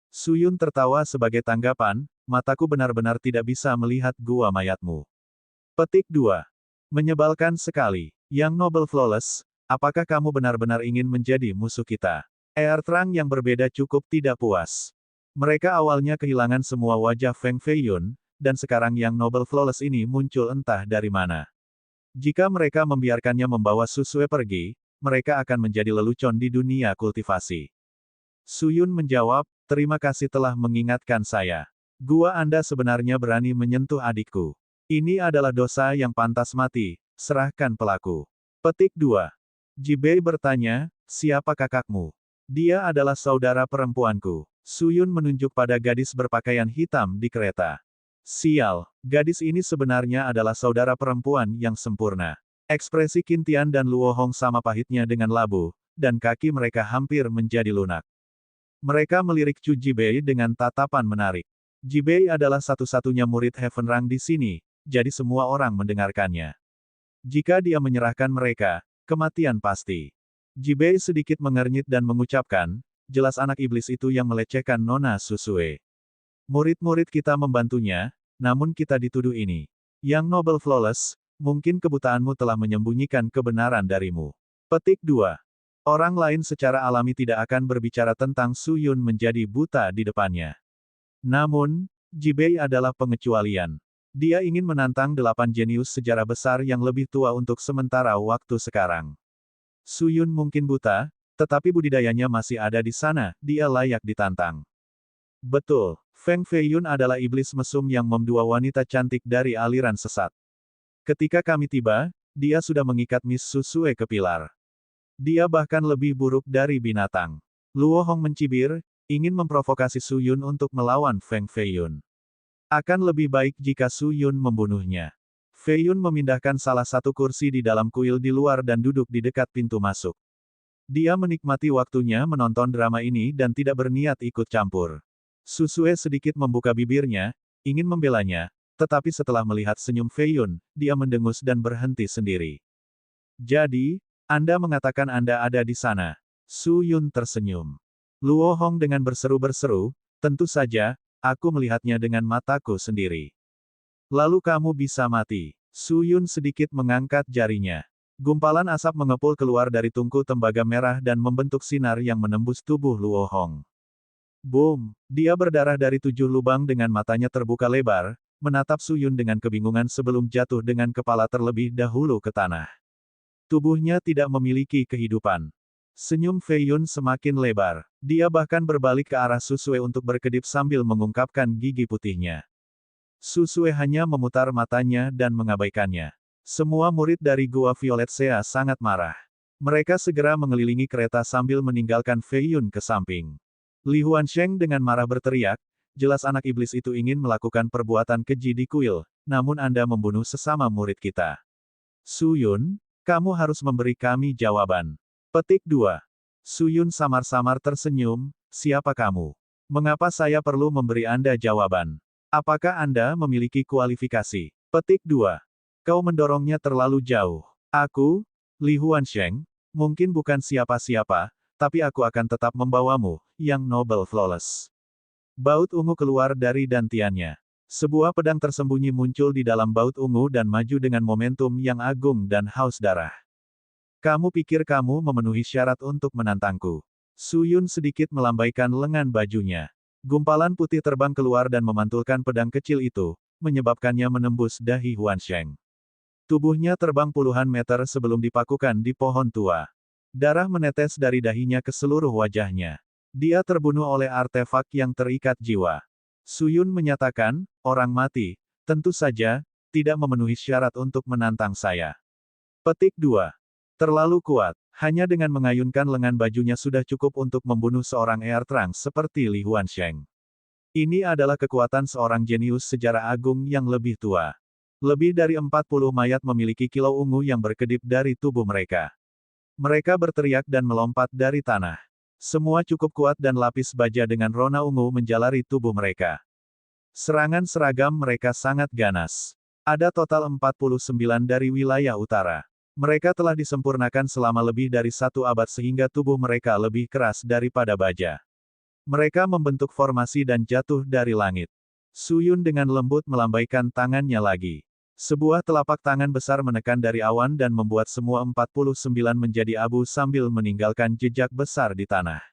Speaker 1: Suyun tertawa sebagai tanggapan, "Mataku benar-benar tidak bisa melihat gua mayatmu." Petik 2. Menyebalkan sekali. Yang Noble Flawless, apakah kamu benar-benar ingin menjadi musuh kita? Terang yang berbeda cukup tidak puas. Mereka awalnya kehilangan semua wajah Feng Feiyun, dan sekarang yang Noble Flawless ini muncul entah dari mana. Jika mereka membiarkannya membawa Susue pergi, mereka akan menjadi lelucon di dunia kultivasi. Suyun menjawab, "Terima kasih telah mengingatkan saya. Gua Anda sebenarnya berani menyentuh adikku. Ini adalah dosa yang pantas mati, serahkan pelaku." Petik 2. Jibei bertanya, "Siapa kakakmu?" "Dia adalah saudara perempuanku." Suyun menunjuk pada gadis berpakaian hitam di kereta. "Sial, gadis ini sebenarnya adalah saudara perempuan yang sempurna." Ekspresi Qin Tian dan Luo Hong sama pahitnya dengan labu, dan kaki mereka hampir menjadi lunak. Mereka melirik Chu Jibei dengan tatapan menarik. Jibei adalah satu-satunya murid Heaven Rang di sini, jadi semua orang mendengarkannya. Jika dia menyerahkan mereka, kematian pasti. Jibei sedikit mengernyit dan mengucapkan, "Jelas anak iblis itu yang melecehkan Nona Susue. Murid-murid kita membantunya, namun kita dituduh ini. Yang Noble Flawless, mungkin kebutaanmu telah menyembunyikan kebenaran darimu." Petik 2. Orang lain secara alami tidak akan berbicara tentang Suyun menjadi buta di depannya. Namun, Jibei adalah pengecualian. Dia ingin menantang 8 jenius sejarah besar yang lebih tua untuk sementara waktu sekarang. Su Yun mungkin buta, tetapi budidayanya masih ada di sana, dia layak ditantang. Betul, Feng Feiyun adalah iblis mesum yang memdua wanita cantik dari aliran sesat. Ketika kami tiba, dia sudah mengikat Miss Susue ke pilar. Dia bahkan lebih buruk dari binatang. Luo Hong mencibir, ingin memprovokasi Su Yun untuk melawan Feng Feiyun. Akan lebih baik jika Su Yun membunuhnya. Feiyun memindahkan salah satu kursi di dalam kuil di luar dan duduk di dekat pintu masuk. Dia menikmati waktunya menonton drama ini dan tidak berniat ikut campur. Susue sedikit membuka bibirnya, ingin membelanya, tetapi setelah melihat senyum Feiyun, dia mendengus dan berhenti sendiri. Jadi, Anda mengatakan Anda ada di sana. Su Yun tersenyum. Luo Hong dengan berseru-berseru, tentu saja, aku melihatnya dengan mataku sendiri. Lalu kamu bisa mati. Su Yun sedikit mengangkat jarinya. Gumpalan asap mengepul keluar dari tungku tembaga merah dan membentuk sinar yang menembus tubuh Luo Hong. Boom! Dia berdarah dari 7 lubang dengan matanya terbuka lebar, menatap Su Yun dengan kebingungan sebelum jatuh dengan kepala terlebih dahulu ke tanah. Tubuhnya tidak memiliki kehidupan. Senyum Feiyun semakin lebar. Dia bahkan berbalik ke arah Susue untuk berkedip sambil mengungkapkan gigi putihnya. Susue hanya memutar matanya dan mengabaikannya. Semua murid dari Gua Violet Sea sangat marah. Mereka segera mengelilingi kereta sambil meninggalkan Feiyun ke samping. Li Huansheng dengan marah berteriak, jelas anak iblis itu ingin melakukan perbuatan keji di kuil, namun Anda membunuh sesama murid kita. Su Yun, kamu harus memberi kami jawaban. Petik 2. Su Yun samar-samar tersenyum, siapa kamu? Mengapa saya perlu memberi Anda jawaban? Apakah Anda memiliki kualifikasi? Petik 2. Kau mendorongnya terlalu jauh. Aku, Li Huansheng, mungkin bukan siapa-siapa, tapi aku akan tetap membawamu, yang Noble Flawless. Baut ungu keluar dari dantiannya. Sebuah pedang tersembunyi muncul di dalam baut ungu dan maju dengan momentum yang agung dan haus darah. Kamu pikir kamu memenuhi syarat untuk menantangku? Su Yun sedikit melambaikan lengan bajunya. Gumpalan putih terbang keluar dan memantulkan pedang kecil itu, menyebabkannya menembus dahi Huansheng. Tubuhnya terbang puluhan meter sebelum dipakukan di pohon tua. Darah menetes dari dahinya ke seluruh wajahnya. Dia terbunuh oleh artefak yang terikat jiwa. Su Yun menyatakan, orang mati, tentu saja, tidak memenuhi syarat untuk menantang saya. Petik 2. Terlalu kuat. Hanya dengan mengayunkan lengan bajunya sudah cukup untuk membunuh seorang Air Trunks seperti Li Huansheng. Ini adalah kekuatan seorang jenius sejarah agung yang lebih tua. Lebih dari 40 mayat memiliki kilau ungu yang berkedip dari tubuh mereka. Mereka berteriak dan melompat dari tanah. Semua cukup kuat dan lapis baja dengan rona ungu menjalari tubuh mereka. Serangan seragam mereka sangat ganas. Ada total 49 dari wilayah utara. Mereka telah disempurnakan selama lebih dari 1 abad sehingga tubuh mereka lebih keras daripada baja. Mereka membentuk formasi dan jatuh dari langit. Su Yun dengan lembut melambaikan tangannya lagi. Sebuah telapak tangan besar menekan dari awan dan membuat semua 49 menjadi abu sambil meninggalkan jejak besar di tanah.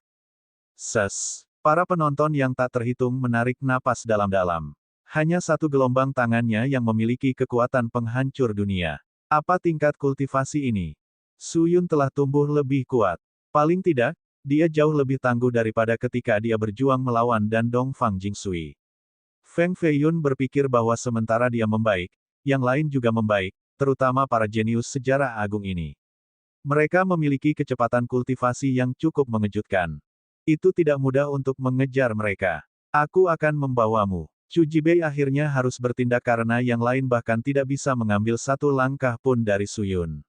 Speaker 1: Ses. Para penonton yang tak terhitung menarik napas dalam-dalam. Hanya satu gelombang tangannya yang memiliki kekuatan penghancur dunia. Apa tingkat kultivasi ini? Su Yun telah tumbuh lebih kuat. Paling tidak, dia jauh lebih tangguh daripada ketika dia berjuang melawan dan Dongfang Jingsui. Feng Feiyun berpikir bahwa sementara dia membaik, yang lain juga membaik, terutama para jenius sejarah agung ini. Mereka memiliki kecepatan kultivasi yang cukup mengejutkan. Itu tidak mudah untuk mengejar mereka. Aku akan membawamu. Chu Jibei akhirnya harus bertindak karena yang lain bahkan tidak bisa mengambil satu langkah pun dari Su Yun.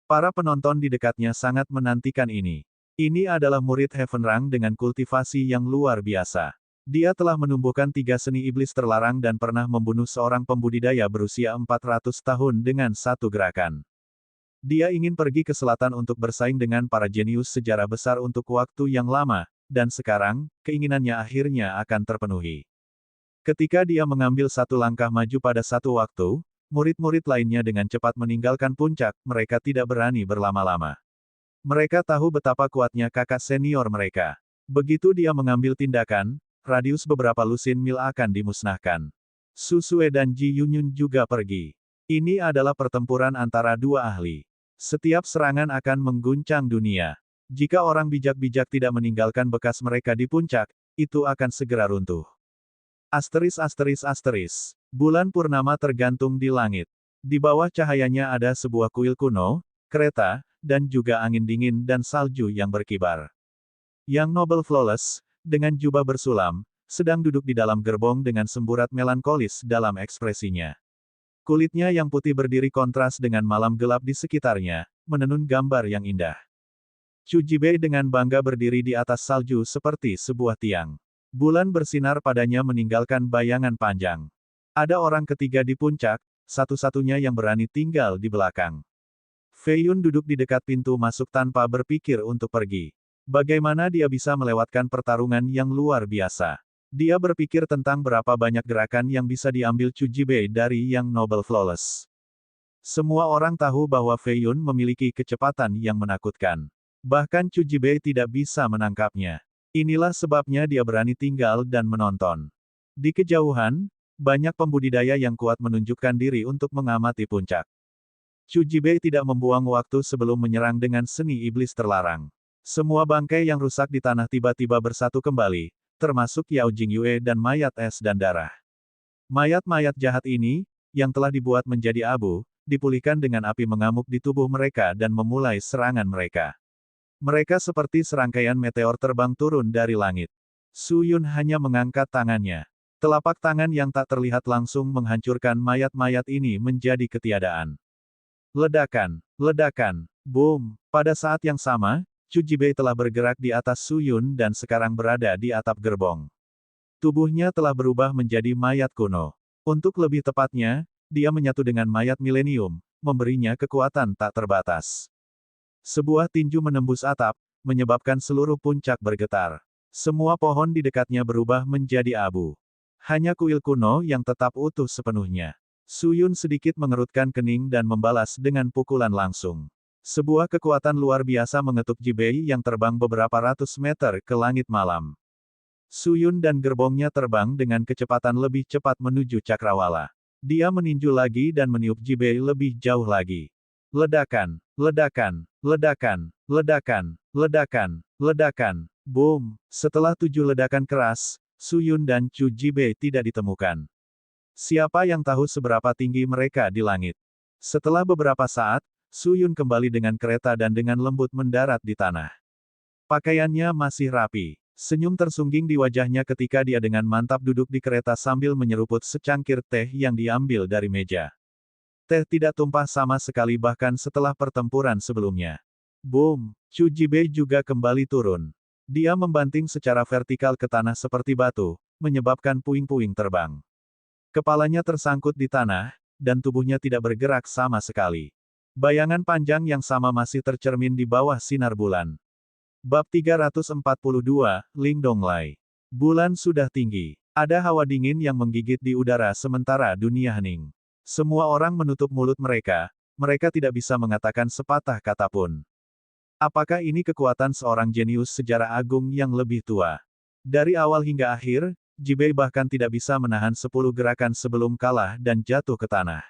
Speaker 1: Para penonton di dekatnya sangat menantikan ini. Ini adalah murid Heaven Rang dengan kultivasi yang luar biasa. Dia telah menumbuhkan 3 seni iblis terlarang dan pernah membunuh seorang pembudidaya berusia 400 tahun dengan satu gerakan. Dia ingin pergi ke selatan untuk bersaing dengan para jenius sejarah besar untuk waktu yang lama, dan sekarang, keinginannya akhirnya akan terpenuhi. Ketika dia mengambil satu langkah maju pada satu waktu, murid-murid lainnya dengan cepat meninggalkan puncak, mereka tidak berani berlama-lama. Mereka tahu betapa kuatnya kakak senior mereka. Begitu dia mengambil tindakan, radius beberapa lusin mil akan dimusnahkan. Su Sue dan Ji Yunyun juga pergi. Ini adalah pertempuran antara dua ahli. Setiap serangan akan mengguncang dunia. Jika orang bijak-bijak tidak meninggalkan bekas mereka di puncak, itu akan segera runtuh. Asteris asteris asteris. Bulan purnama tergantung di langit. Di bawah cahayanya ada sebuah kuil kuno, kereta, dan juga angin dingin dan salju yang berkibar. Yang Noble Flawless, dengan jubah bersulam, sedang duduk di dalam gerbong dengan semburat melankolis dalam ekspresinya. Kulitnya yang putih berdiri kontras dengan malam gelap di sekitarnya, menenun gambar yang indah. Chu Jibei dengan bangga berdiri di atas salju seperti sebuah tiang. Bulan bersinar padanya meninggalkan bayangan panjang. Ada orang ketiga di puncak, satu-satunya yang berani tinggal di belakang. Fei Yun duduk di dekat pintu masuk tanpa berpikir untuk pergi. Bagaimana dia bisa melewatkan pertarungan yang luar biasa? Dia berpikir tentang berapa banyak gerakan yang bisa diambil Chu Jibei dari Yang Noble Flawless. Semua orang tahu bahwa Fei Yun memiliki kecepatan yang menakutkan. Bahkan Chu Jibei tidak bisa menangkapnya. Inilah sebabnya dia berani tinggal dan menonton. Di kejauhan, banyak pembudidaya yang kuat menunjukkan diri untuk mengamati puncak. Chu Jibei tidak membuang waktu sebelum menyerang dengan seni iblis terlarang. Semua bangkai yang rusak di tanah tiba-tiba bersatu kembali, termasuk Yao Jingyue dan mayat es dan darah. Mayat-mayat jahat ini, yang telah dibuat menjadi abu, dipulihkan dengan api mengamuk di tubuh mereka dan memulai serangan mereka. Mereka seperti serangkaian meteor terbang turun dari langit. Su Yun hanya mengangkat tangannya. Telapak tangan yang tak terlihat langsung menghancurkan mayat-mayat ini menjadi ketiadaan. Ledakan, ledakan, boom. Pada saat yang sama, Chu Jibei telah bergerak di atas Su Yun dan sekarang berada di atap gerbong. Tubuhnya telah berubah menjadi mayat kuno. Untuk lebih tepatnya, dia menyatu dengan mayat milenium, memberinya kekuatan tak terbatas. Sebuah tinju menembus atap, menyebabkan seluruh puncak bergetar. Semua pohon di dekatnya berubah menjadi abu. Hanya kuil kuno yang tetap utuh sepenuhnya. Su Yun sedikit mengerutkan kening dan membalas dengan pukulan langsung. Sebuah kekuatan luar biasa mengetuk Jibei yang terbang beberapa ratus meter ke langit malam. Su Yun dan gerbongnya terbang dengan kecepatan lebih cepat menuju cakrawala. Dia meninju lagi dan meniup Jibei lebih jauh lagi. Ledakan, ledakan, ledakan, ledakan, ledakan, ledakan, boom. Setelah 7 ledakan keras, Su Yun dan Chu Jibei tidak ditemukan. Siapa yang tahu seberapa tinggi mereka di langit? Setelah beberapa saat, Su Yun kembali dengan kereta dan dengan lembut mendarat di tanah. Pakaiannya masih rapi. Senyum tersungging di wajahnya ketika dia dengan mantap duduk di kereta sambil menyeruput secangkir teh yang diambil dari meja. Teh tidak tumpah sama sekali bahkan setelah pertempuran sebelumnya. Boom! Chu Jibei juga kembali turun. Dia membanting secara vertikal ke tanah seperti batu, menyebabkan puing-puing terbang. Kepalanya tersangkut di tanah, dan tubuhnya tidak bergerak sama sekali. Bayangan panjang yang sama masih tercermin di bawah sinar bulan. Bab 342, Ling Donglai. Bulan sudah tinggi. Ada hawa dingin yang menggigit di udara sementara dunia hening. Semua orang menutup mulut mereka tidak bisa mengatakan sepatah kata pun. Apakah ini kekuatan seorang jenius sejarah agung yang lebih tua? Dari awal hingga akhir, Jibei bahkan tidak bisa menahan 10 gerakan sebelum kalah dan jatuh ke tanah.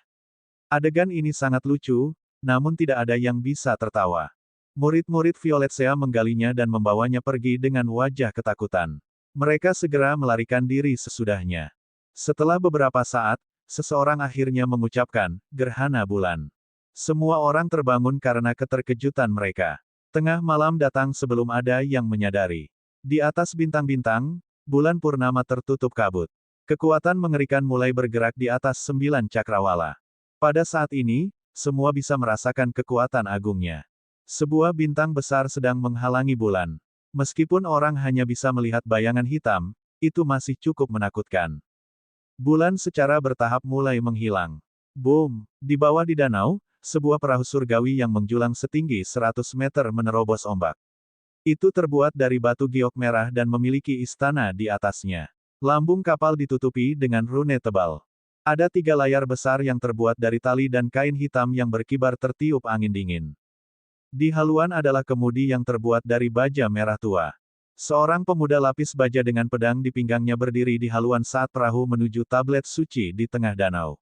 Speaker 1: Adegan ini sangat lucu, namun tidak ada yang bisa tertawa. Murid-murid Violet Sea menggalinya dan membawanya pergi dengan wajah ketakutan. Mereka segera melarikan diri sesudahnya. Setelah beberapa saat, seseorang akhirnya mengucapkan, "Gerhana bulan." Semua orang terbangun karena keterkejutan mereka. Tengah malam datang sebelum ada yang menyadari. Di atas bintang-bintang, bulan purnama tertutup kabut. Kekuatan mengerikan mulai bergerak di atas 9 cakrawala. Pada saat ini, semua bisa merasakan kekuatan agungnya. Sebuah bintang besar sedang menghalangi bulan. Meskipun orang hanya bisa melihat bayangan hitam, itu masih cukup menakutkan. Bulan secara bertahap mulai menghilang. Boom! Di bawah di danau, sebuah perahu surgawi yang menjulang setinggi 100 meter menerobos ombak. Itu terbuat dari batu giok merah dan memiliki istana di atasnya. Lambung kapal ditutupi dengan rune tebal. Ada 3 layar besar yang terbuat dari tali dan kain hitam yang berkibar tertiup angin dingin. Di haluan adalah kemudi yang terbuat dari baja merah tua. Seorang pemuda lapis baja dengan pedang di pinggangnya berdiri di haluan saat perahu menuju tablet suci di tengah danau.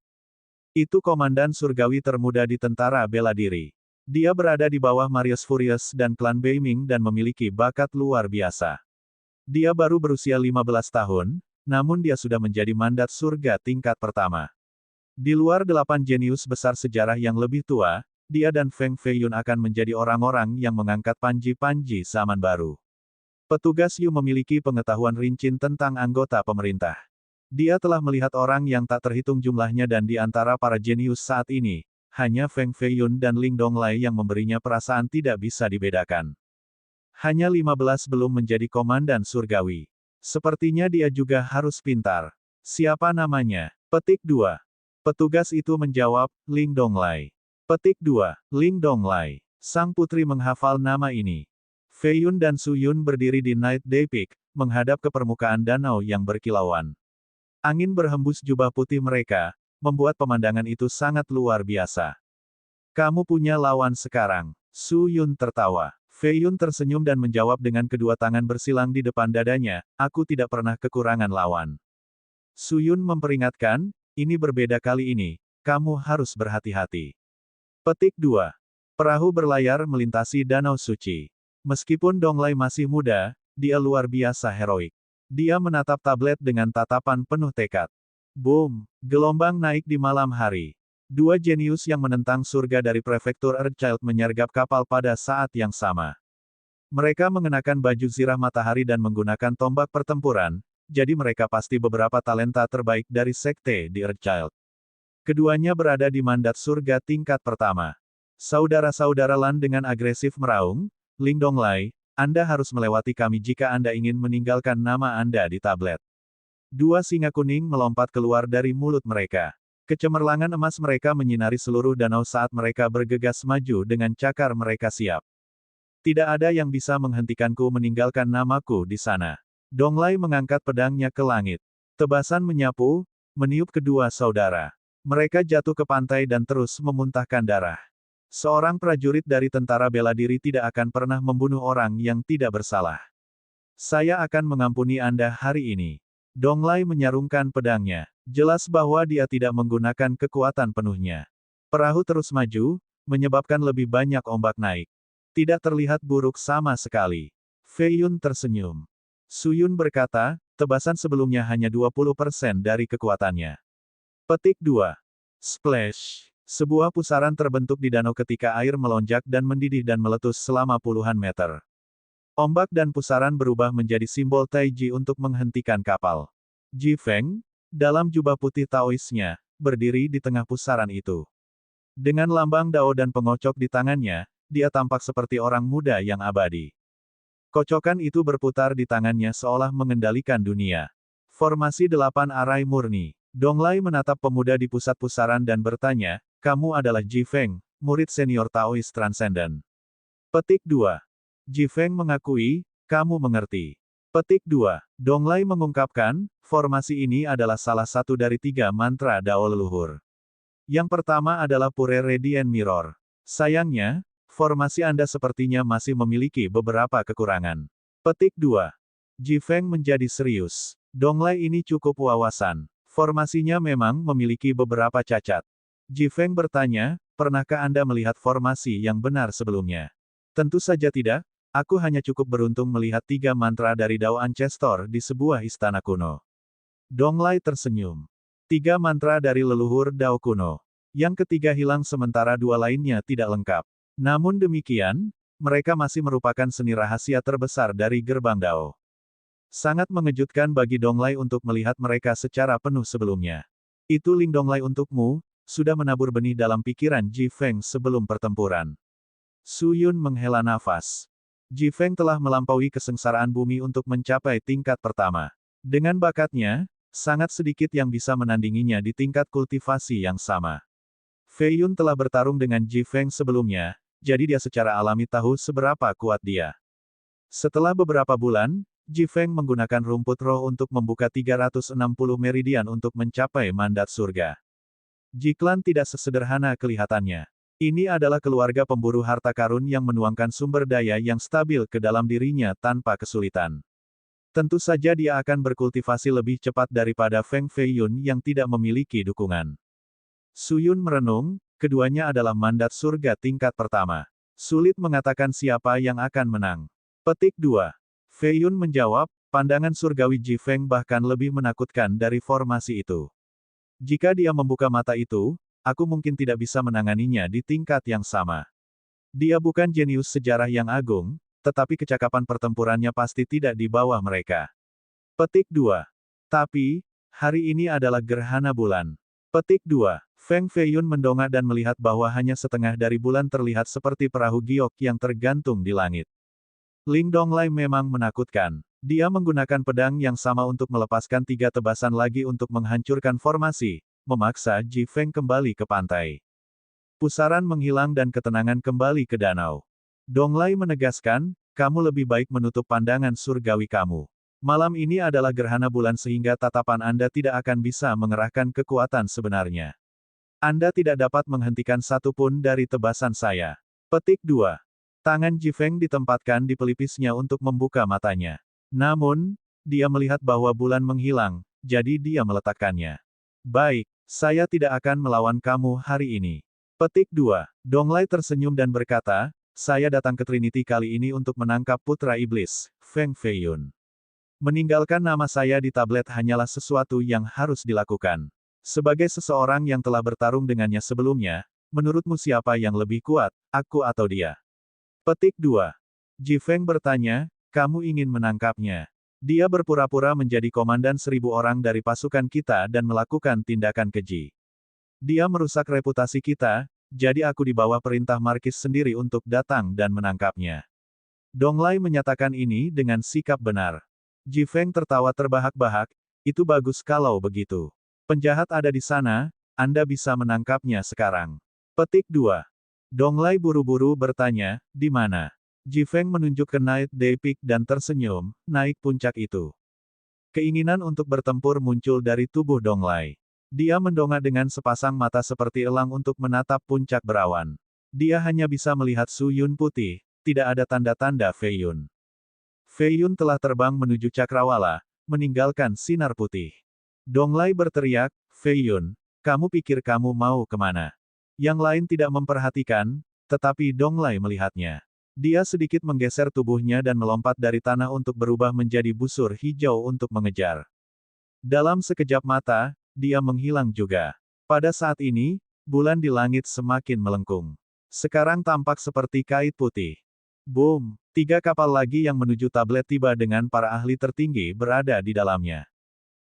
Speaker 1: Itu komandan surgawi termuda di tentara bela diri. Dia berada di bawah Marius Furious dan klan Beiming dan memiliki bakat luar biasa. Dia baru berusia 15 tahun, namun dia sudah menjadi mandat surga tingkat pertama. Di luar 8 jenius besar sejarah yang lebih tua, dia dan Feng Feiyun akan menjadi orang-orang yang mengangkat panji-panji zaman baru. Petugas Yu memiliki pengetahuan rinci tentang anggota pemerintah. Dia telah melihat orang yang tak terhitung jumlahnya dan di antara para jenius saat ini, hanya Feng Feiyun dan Ling Donglai yang memberinya perasaan tidak bisa dibedakan. Hanya 15 belum menjadi komandan surgawi. Sepertinya dia juga harus pintar. Siapa namanya? Petik 2. Petugas itu menjawab, Ling Donglai. Petik 2. Ling Donglai. Sang putri menghafal nama ini. Feiyun dan Su Yun berdiri di Night Day Peak, menghadap ke permukaan danau yang berkilauan. Angin berhembus jubah putih mereka, membuat pemandangan itu sangat luar biasa. Kamu punya lawan sekarang. Su Yun tertawa. Feiyun tersenyum dan menjawab dengan kedua tangan bersilang di depan dadanya, aku tidak pernah kekurangan lawan. Su Yun memperingatkan, ini berbeda kali ini, kamu harus berhati-hati. Petik 2. Perahu berlayar melintasi danau suci. Meskipun Donglai masih muda, dia luar biasa heroik. Dia menatap tablet dengan tatapan penuh tekad. Boom! Gelombang naik di malam hari. Dua jenius yang menentang surga dari prefektur Earthchild menyergap kapal pada saat yang sama. Mereka mengenakan baju zirah matahari dan menggunakan tombak pertempuran, jadi mereka pasti beberapa talenta terbaik dari sekte di Earthchild. Keduanya berada di mandat surga tingkat pertama. Saudara-saudara Lan dengan agresif meraung, Ling Donglai, Anda harus melewati kami jika Anda ingin meninggalkan nama Anda di tablet. Dua singa kuning melompat keluar dari mulut mereka. Kecemerlangan emas mereka menyinari seluruh danau saat mereka bergegas maju dengan cakar mereka siap. Tidak ada yang bisa menghentikanku meninggalkan namaku di sana. Donglai mengangkat pedangnya ke langit. Tebasan menyapu, meniup kedua saudara. Mereka jatuh ke pantai dan terus memuntahkan darah. Seorang prajurit dari tentara bela diri tidak akan pernah membunuh orang yang tidak bersalah. Saya akan mengampuni Anda hari ini. Donglai menyarungkan pedangnya. Jelas bahwa dia tidak menggunakan kekuatan penuhnya. Perahu terus maju, menyebabkan lebih banyak ombak naik. Tidak terlihat buruk sama sekali. Feiyun tersenyum. Su Yun berkata, tebasan sebelumnya hanya 20% dari kekuatannya. Petik 2. Splash. Sebuah pusaran terbentuk di danau ketika air melonjak dan mendidih dan meletus selama puluhan meter. Ombak dan pusaran berubah menjadi simbol Taiji untuk menghentikan kapal. Ji Feng, dalam jubah putih Taoisnya, berdiri di tengah pusaran itu. Dengan lambang Dao dan pengocok di tangannya, dia tampak seperti orang muda yang abadi. Kocokan itu berputar di tangannya seolah mengendalikan dunia. Formasi 8 arai murni. Donglai menatap pemuda di pusat pusaran dan bertanya, kamu adalah Ji Feng, murid senior Taois Transcendent. Petik 2. Ji Feng mengakui, kamu mengerti. Petik 2. Donglai mengungkapkan, formasi ini adalah salah satu dari 3 mantra Dao leluhur. Yang pertama adalah Pure Radiant Mirror. Sayangnya, formasi Anda sepertinya masih memiliki beberapa kekurangan. Petik 2. Ji Feng menjadi serius. Donglai ini cukup wawasan. Formasinya memang memiliki beberapa cacat. Ji Feng bertanya, pernahkah Anda melihat formasi yang benar sebelumnya? Tentu saja tidak, aku hanya cukup beruntung melihat 3 mantra dari Dao Ancestor di sebuah istana kuno. Donglai tersenyum. 3 mantra dari leluhur Dao kuno. Yang ketiga hilang sementara 2 lainnya tidak lengkap. Namun demikian, mereka masih merupakan seni rahasia terbesar dari gerbang Dao. Sangat mengejutkan bagi Donglai untuk melihat mereka secara penuh sebelumnya. Itu Ling Donglai untukmu, sudah menabur benih dalam pikiran Ji Feng sebelum pertempuran. Su Yun menghela nafas. Ji Feng telah melampaui kesengsaraan bumi untuk mencapai tingkat pertama. Dengan bakatnya, sangat sedikit yang bisa menandinginya di tingkat kultivasi yang sama. Feiyun telah bertarung dengan Ji Feng sebelumnya, jadi dia secara alami tahu seberapa kuat dia. Setelah beberapa bulan, Ji Feng menggunakan rumput roh untuk membuka 360 meridian untuk mencapai mandat surga. Ji Klan tidak sesederhana kelihatannya. Ini adalah keluarga pemburu harta karun yang menuangkan sumber daya yang stabil ke dalam dirinya tanpa kesulitan. Tentu saja dia akan berkultivasi lebih cepat daripada Feng Feiyun yang tidak memiliki dukungan. Su Yun merenung, keduanya adalah mandat surga tingkat pertama. Sulit mengatakan siapa yang akan menang. Petik 2. Feiyun menjawab, pandangan surgawi Ji Feng bahkan lebih menakutkan dari formasi itu. Jika dia membuka mata itu, aku mungkin tidak bisa menanganinya di tingkat yang sama. Dia bukan jenius sejarah yang agung, tetapi kecakapan pertempurannya pasti tidak di bawah mereka. Petik 2. Tapi, hari ini adalah gerhana bulan. Petik 2. Feng Feiyun mendongak dan melihat bahwa hanya setengah dari bulan terlihat seperti perahu giok yang tergantung di langit. Ling Donglai memang menakutkan. Dia menggunakan pedang yang sama untuk melepaskan 3 tebasan lagi untuk menghancurkan formasi, memaksa Ji Feng kembali ke pantai. Pusaran menghilang dan ketenangan kembali ke danau. Donglai menegaskan, kamu lebih baik menutup pandangan surgawi kamu. Malam ini adalah gerhana bulan sehingga tatapan Anda tidak akan bisa mengerahkan kekuatan sebenarnya. Anda tidak dapat menghentikan satu pun dari tebasan saya. Petik 2. Tangan Ji Feng ditempatkan di pelipisnya untuk membuka matanya. Namun, dia melihat bahwa bulan menghilang, jadi dia meletakkannya. Baik, saya tidak akan melawan kamu hari ini. Petik 2. Donglai tersenyum dan berkata, saya datang ke Trinity kali ini untuk menangkap putra iblis, Feng Feiyun. Meninggalkan nama saya di tablet hanyalah sesuatu yang harus dilakukan. Sebagai seseorang yang telah bertarung dengannya sebelumnya, menurutmu siapa yang lebih kuat, aku atau dia? Petik 2. Ji Feng bertanya, kamu ingin menangkapnya. Dia berpura-pura menjadi komandan 1000 orang dari pasukan kita dan melakukan tindakan keji. Dia merusak reputasi kita, jadi aku di bawah perintah Markis sendiri untuk datang dan menangkapnya. Donglai menyatakan ini dengan sikap benar. Ji Feng tertawa terbahak-bahak, itu bagus kalau begitu. Penjahat ada di sana, Anda bisa menangkapnya sekarang. Petik 2. Donglai buru-buru bertanya, di mana? Ji Feng menunjuk ke Night Day Peak dan tersenyum, naik puncak itu. Keinginan untuk bertempur muncul dari tubuh Donglai. Dia mendongak dengan sepasang mata seperti elang untuk menatap puncak berawan. Dia hanya bisa melihat Su Yun putih, tidak ada tanda-tanda Feiyun. Feiyun telah terbang menuju cakrawala, meninggalkan sinar putih. Donglai berteriak, Feiyun, kamu pikir kamu mau kemana? Yang lain tidak memperhatikan, tetapi Donglai melihatnya. Dia sedikit menggeser tubuhnya dan melompat dari tanah untuk berubah menjadi busur hijau untuk mengejar. Dalam sekejap mata, dia menghilang juga. Pada saat ini, bulan di langit semakin melengkung. Sekarang tampak seperti kait putih. Boom! 3 kapal lagi yang menuju tablet tiba dengan para ahli tertinggi berada di dalamnya.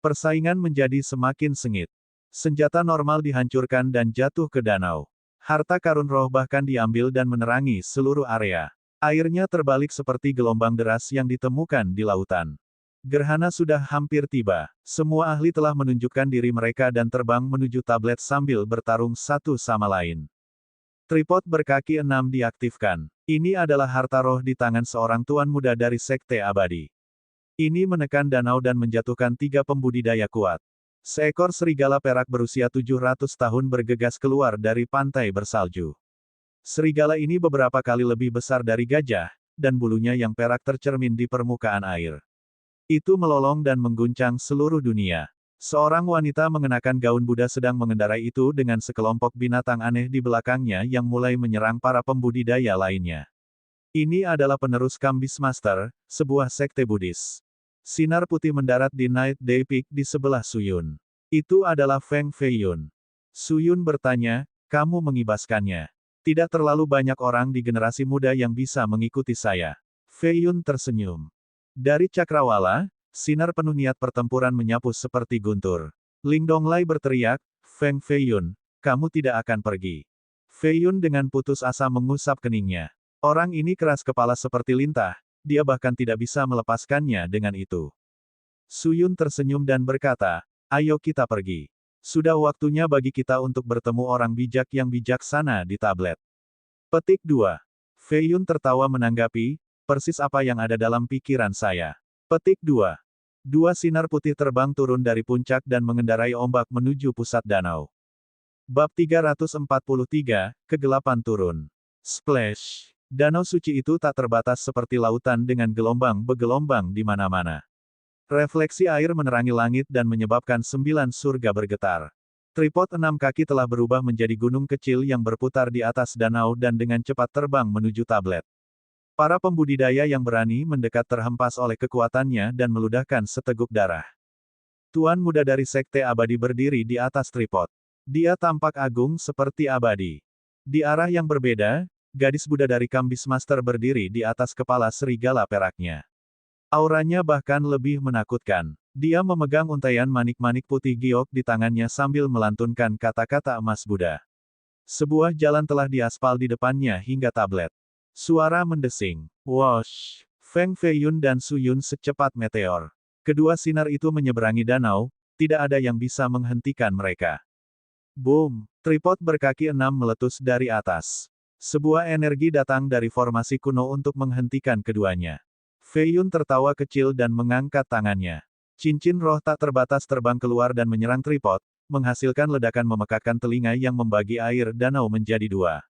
Speaker 1: Persaingan menjadi semakin sengit. Senjata normal dihancurkan dan jatuh ke danau. Harta karun roh bahkan diambil dan menerangi seluruh area. Airnya terbalik seperti gelombang deras yang ditemukan di lautan. Gerhana sudah hampir tiba. Semua ahli telah menunjukkan diri mereka dan terbang menuju tablet sambil bertarung satu sama lain. Tripod berkaki 6 diaktifkan. Ini adalah harta roh di tangan seorang tuan muda dari Sekte Abadi. Ini menekan danau dan menjatuhkan 3 pembudidaya kuat. Seekor serigala perak berusia 700 tahun bergegas keluar dari pantai bersalju. Serigala ini beberapa kali lebih besar dari gajah, dan bulunya yang perak tercermin di permukaan air. Itu melolong dan mengguncang seluruh dunia. Seorang wanita mengenakan gaun Buddha sedang mengendarai itu dengan sekelompok binatang aneh di belakangnya yang mulai menyerang para pembudidaya lainnya. Ini adalah penerus Kambis Master, sebuah sekte Buddhis. Sinar putih mendarat di Night Day Peak di sebelah Su Yun. Itu adalah Feng Feiyun. Su Yun bertanya, kamu mengibaskannya. Tidak terlalu banyak orang di generasi muda yang bisa mengikuti saya. Feiyun tersenyum. Dari cakrawala, sinar penuh niat pertempuran menyapu seperti guntur. Ling Donglai berteriak, Feng Feiyun, kamu tidak akan pergi. Feiyun dengan putus asa mengusap keningnya. Orang ini keras kepala seperti lintah, dia bahkan tidak bisa melepaskannya dengan itu. Su Yun tersenyum dan berkata, ayo kita pergi. Sudah waktunya bagi kita untuk bertemu orang bijak yang bijaksana di tablet. Petik 2. Feiyun tertawa menanggapi, persis apa yang ada dalam pikiran saya. Petik 2. 2 sinar putih terbang turun dari puncak dan mengendarai ombak menuju pusat danau. Bab 343, Kegelapan Turun. Splash. Danau suci itu tak terbatas seperti lautan dengan gelombang bergelombang di mana-mana. Refleksi air menerangi langit dan menyebabkan 9 surga bergetar. Tripod 6 kaki telah berubah menjadi gunung kecil yang berputar di atas danau dan dengan cepat terbang menuju tablet. Para pembudidaya yang berani mendekat terhempas oleh kekuatannya dan meludahkan seteguk darah. Tuan muda dari Sekte Abadi berdiri di atas tripod. Dia tampak agung seperti abadi. Di arah yang berbeda, gadis Buddha dari Kambis Master berdiri di atas kepala serigala peraknya. Auranya bahkan lebih menakutkan. Dia memegang untaian manik-manik putih giok di tangannya sambil melantunkan kata-kata emas Buddha. Sebuah jalan telah diaspal di depannya hingga tablet. Suara mendesing. Wosh! Feng Feiyun dan Su Yun secepat meteor. Kedua sinar itu menyeberangi danau, tidak ada yang bisa menghentikan mereka. Boom! Tripod berkaki 6 meletus dari atas. Sebuah energi datang dari formasi kuno untuk menghentikan keduanya. Feiyun tertawa kecil dan mengangkat tangannya. Cincin roh tak terbatas terbang keluar dan menyerang tripod, menghasilkan ledakan memekakkan telinga yang membagi air danau menjadi dua.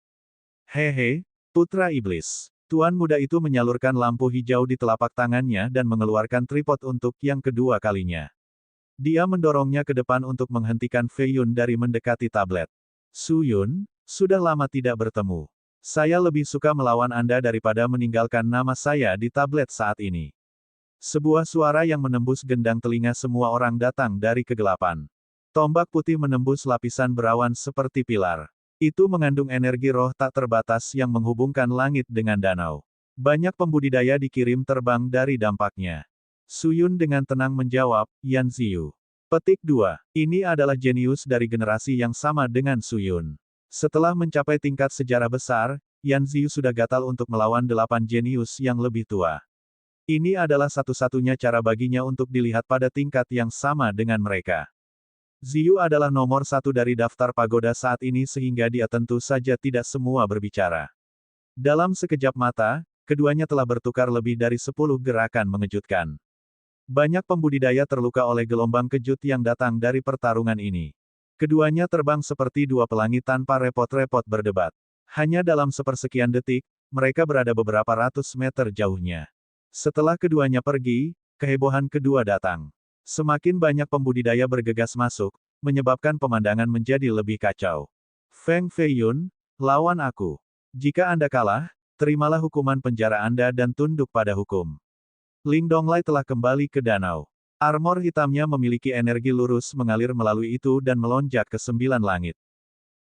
Speaker 1: Hehe, Putra Iblis. Tuan muda itu menyalurkan lampu hijau di telapak tangannya dan mengeluarkan tripod untuk yang kedua kalinya. Dia mendorongnya ke depan untuk menghentikan Feiyun dari mendekati tablet. Su Yun, sudah lama tidak bertemu. Saya lebih suka melawan Anda daripada meninggalkan nama saya di tablet saat ini. Sebuah suara yang menembus gendang telinga semua orang datang dari kegelapan. Tombak putih menembus lapisan berawan seperti pilar. Itu mengandung energi roh tak terbatas yang menghubungkan langit dengan danau. Banyak pembudidaya dikirim terbang dari dampaknya. Su Yun dengan tenang menjawab, Yan Ziyu. Petik 2. Ini adalah jenius dari generasi yang sama dengan Su Yun. Setelah mencapai tingkat sejarah besar, Yan Ziyu sudah gatal untuk melawan 8 jenius yang lebih tua. Ini adalah satu-satunya cara baginya untuk dilihat pada tingkat yang sama dengan mereka. Ziyu adalah nomor 1 dari daftar pagoda saat ini sehingga dia tentu saja tidak semua berbicara. Dalam sekejap mata, keduanya telah bertukar lebih dari 10 gerakan mengejutkan. Banyak pembudidaya terluka oleh gelombang kejut yang datang dari pertarungan ini. Keduanya terbang seperti dua pelangi tanpa repot-repot berdebat. Hanya dalam sepersekian detik, mereka berada beberapa ratus meter jauhnya. Setelah keduanya pergi, kehebohan kedua datang. Semakin banyak pembudidaya bergegas masuk, menyebabkan pemandangan menjadi lebih kacau. Feng Feiyun, lawan aku. Jika Anda kalah, terimalah hukuman penjara Anda dan tunduk pada hukum. Ling Donglai telah kembali ke danau. Armor hitamnya memiliki energi lurus mengalir melalui itu dan melonjak ke 9 langit.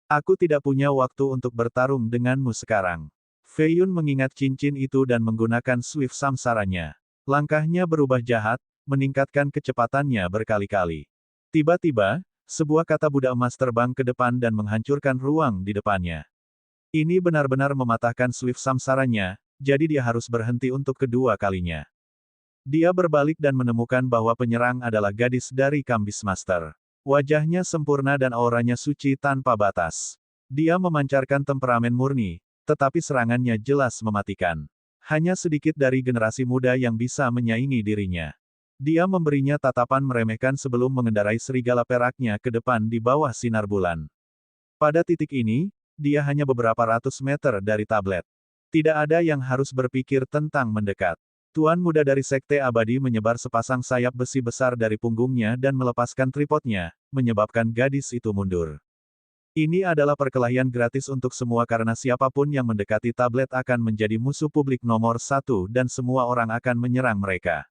Speaker 1: Aku tidak punya waktu untuk bertarung denganmu sekarang. Feiyun mengingat cincin itu dan menggunakan Swift Samsaranya. Langkahnya berubah jahat, meningkatkan kecepatannya berkali-kali. Tiba-tiba, sebuah kata Buddha emas terbang ke depan dan menghancurkan ruang di depannya. Ini benar-benar mematahkan Swift Samsaranya, jadi dia harus berhenti untuk kedua kalinya. Dia berbalik dan menemukan bahwa penyerang adalah gadis dari Kambis Master. Wajahnya sempurna dan auranya suci tanpa batas. Dia memancarkan temperamen murni, tetapi serangannya jelas mematikan. Hanya sedikit dari generasi muda yang bisa menyaingi dirinya. Dia memberinya tatapan meremehkan sebelum mengendarai serigala peraknya ke depan di bawah sinar bulan. Pada titik ini, dia hanya beberapa ratus meter dari tablet. Tidak ada yang harus berpikir tentang mendekat. Tuan muda dari Sekte Abadi menyebar sepasang sayap besi besar dari punggungnya dan melepaskan tripodnya, menyebabkan gadis itu mundur. Ini adalah perkelahian gratis untuk semua karena siapapun yang mendekati tablet akan menjadi musuh publik nomor 1 dan semua orang akan menyerang mereka.